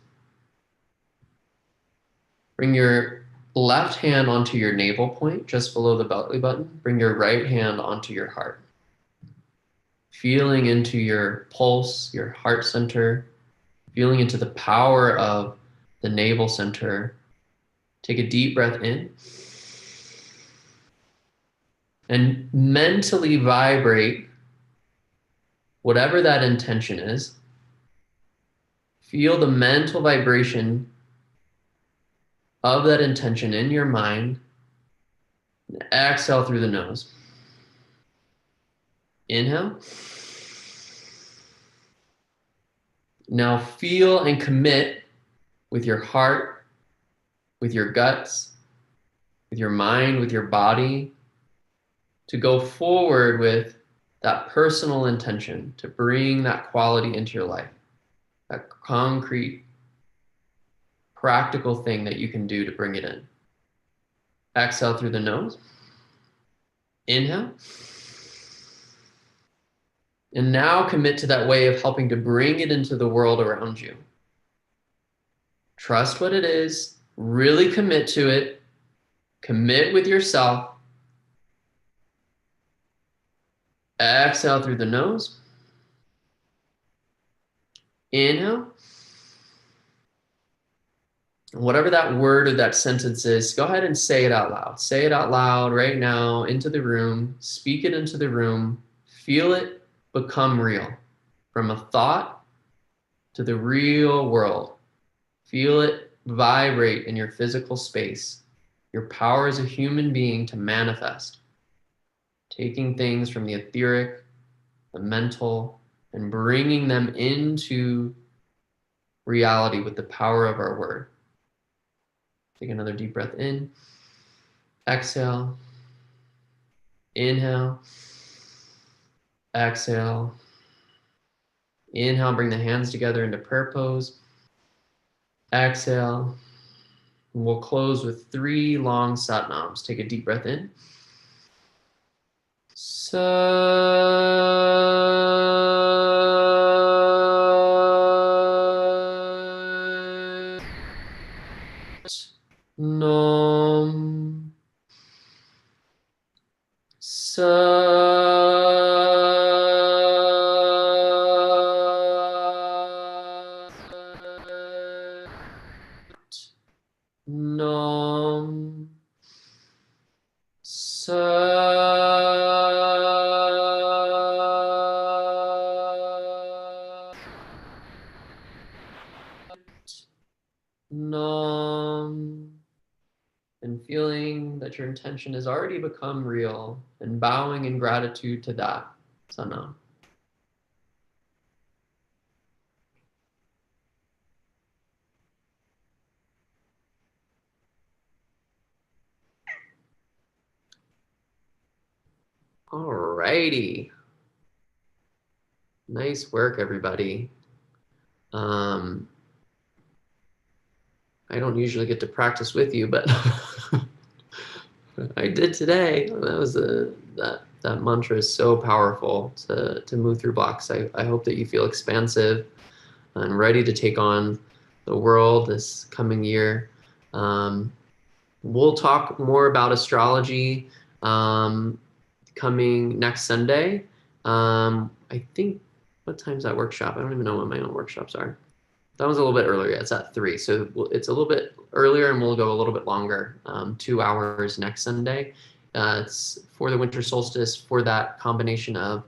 Speaker 1: Bring your left hand onto your navel point, just below the belly button. Bring your right hand onto your heart. Feeling into your pulse, your heart center, feeling into the power of the navel center. Take a deep breath in. And mentally vibrate whatever that intention is. Feel the mental vibration of that intention in your mind. And exhale through the nose. Inhale. Now feel and commit with your heart, with your guts, with your mind, with your body, to go forward with that personal intention, to bring that quality into your life, that concrete, practical thing that you can do to bring it in. Exhale through the nose. Inhale. And now commit to that way of helping to bring it into the world around you. Trust what it is, really commit to it, commit with yourself. Exhale through the nose. Inhale. Whatever that word or that sentence is, go ahead and say it out loud. Say it out loud right now into the room. Speak it into the room. Feel it become real. From a thought to the real world. Feel it vibrate in your physical space. Your power as a human being to manifest. Taking things from the etheric, the mental, and bringing them into reality with the power of our word. Take another deep breath in. Exhale. Inhale. Exhale. Inhale, bring the hands together into prayer pose. Exhale. And we'll close with 3 long satnams. Take a deep breath in. Nam. Nam. Nam. And feeling that your intention has already become real and bowing in gratitude to that. Sana. Alrighty. Nice work, everybody. I don't usually get to practice with you, but I did today. That was that mantra is so powerful to move through blocks. I hope that you feel expansive and ready to take on the world this coming year. We'll talk more about astrology coming next Sunday. I think, what time's that workshop? I don't even know when my own workshops are. That was a little bit earlier. It's at 3. So it's a little bit earlier and we'll go a little bit longer, 2 hours next Sunday. It's for the winter solstice, for that combination of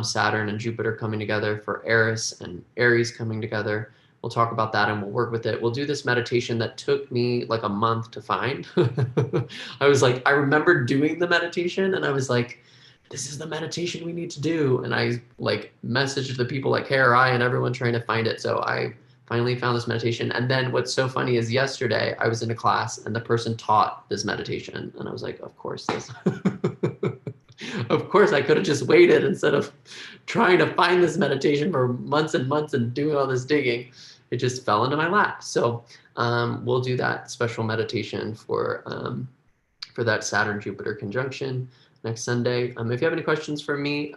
Speaker 1: Saturn and Jupiter coming together, for Eris and Aries coming together. We'll talk about that and we'll work with it. We'll do this meditation that took me like a month to find. I was like, I remembered doing the meditation and I was like, this is the meditation we need to do. And I like messaged the people like KRI and everyone trying to find it. So I finally found this meditation. And then what's so funny is yesterday I was in a class and the person taught this meditation. And I was like, of course this. Of course, I could have just waited instead of trying to find this meditation for months and months and doing all this digging. It just fell into my lap. So we'll do that special meditation for that Saturn-Jupiter conjunction next Sunday. If you have any questions for me,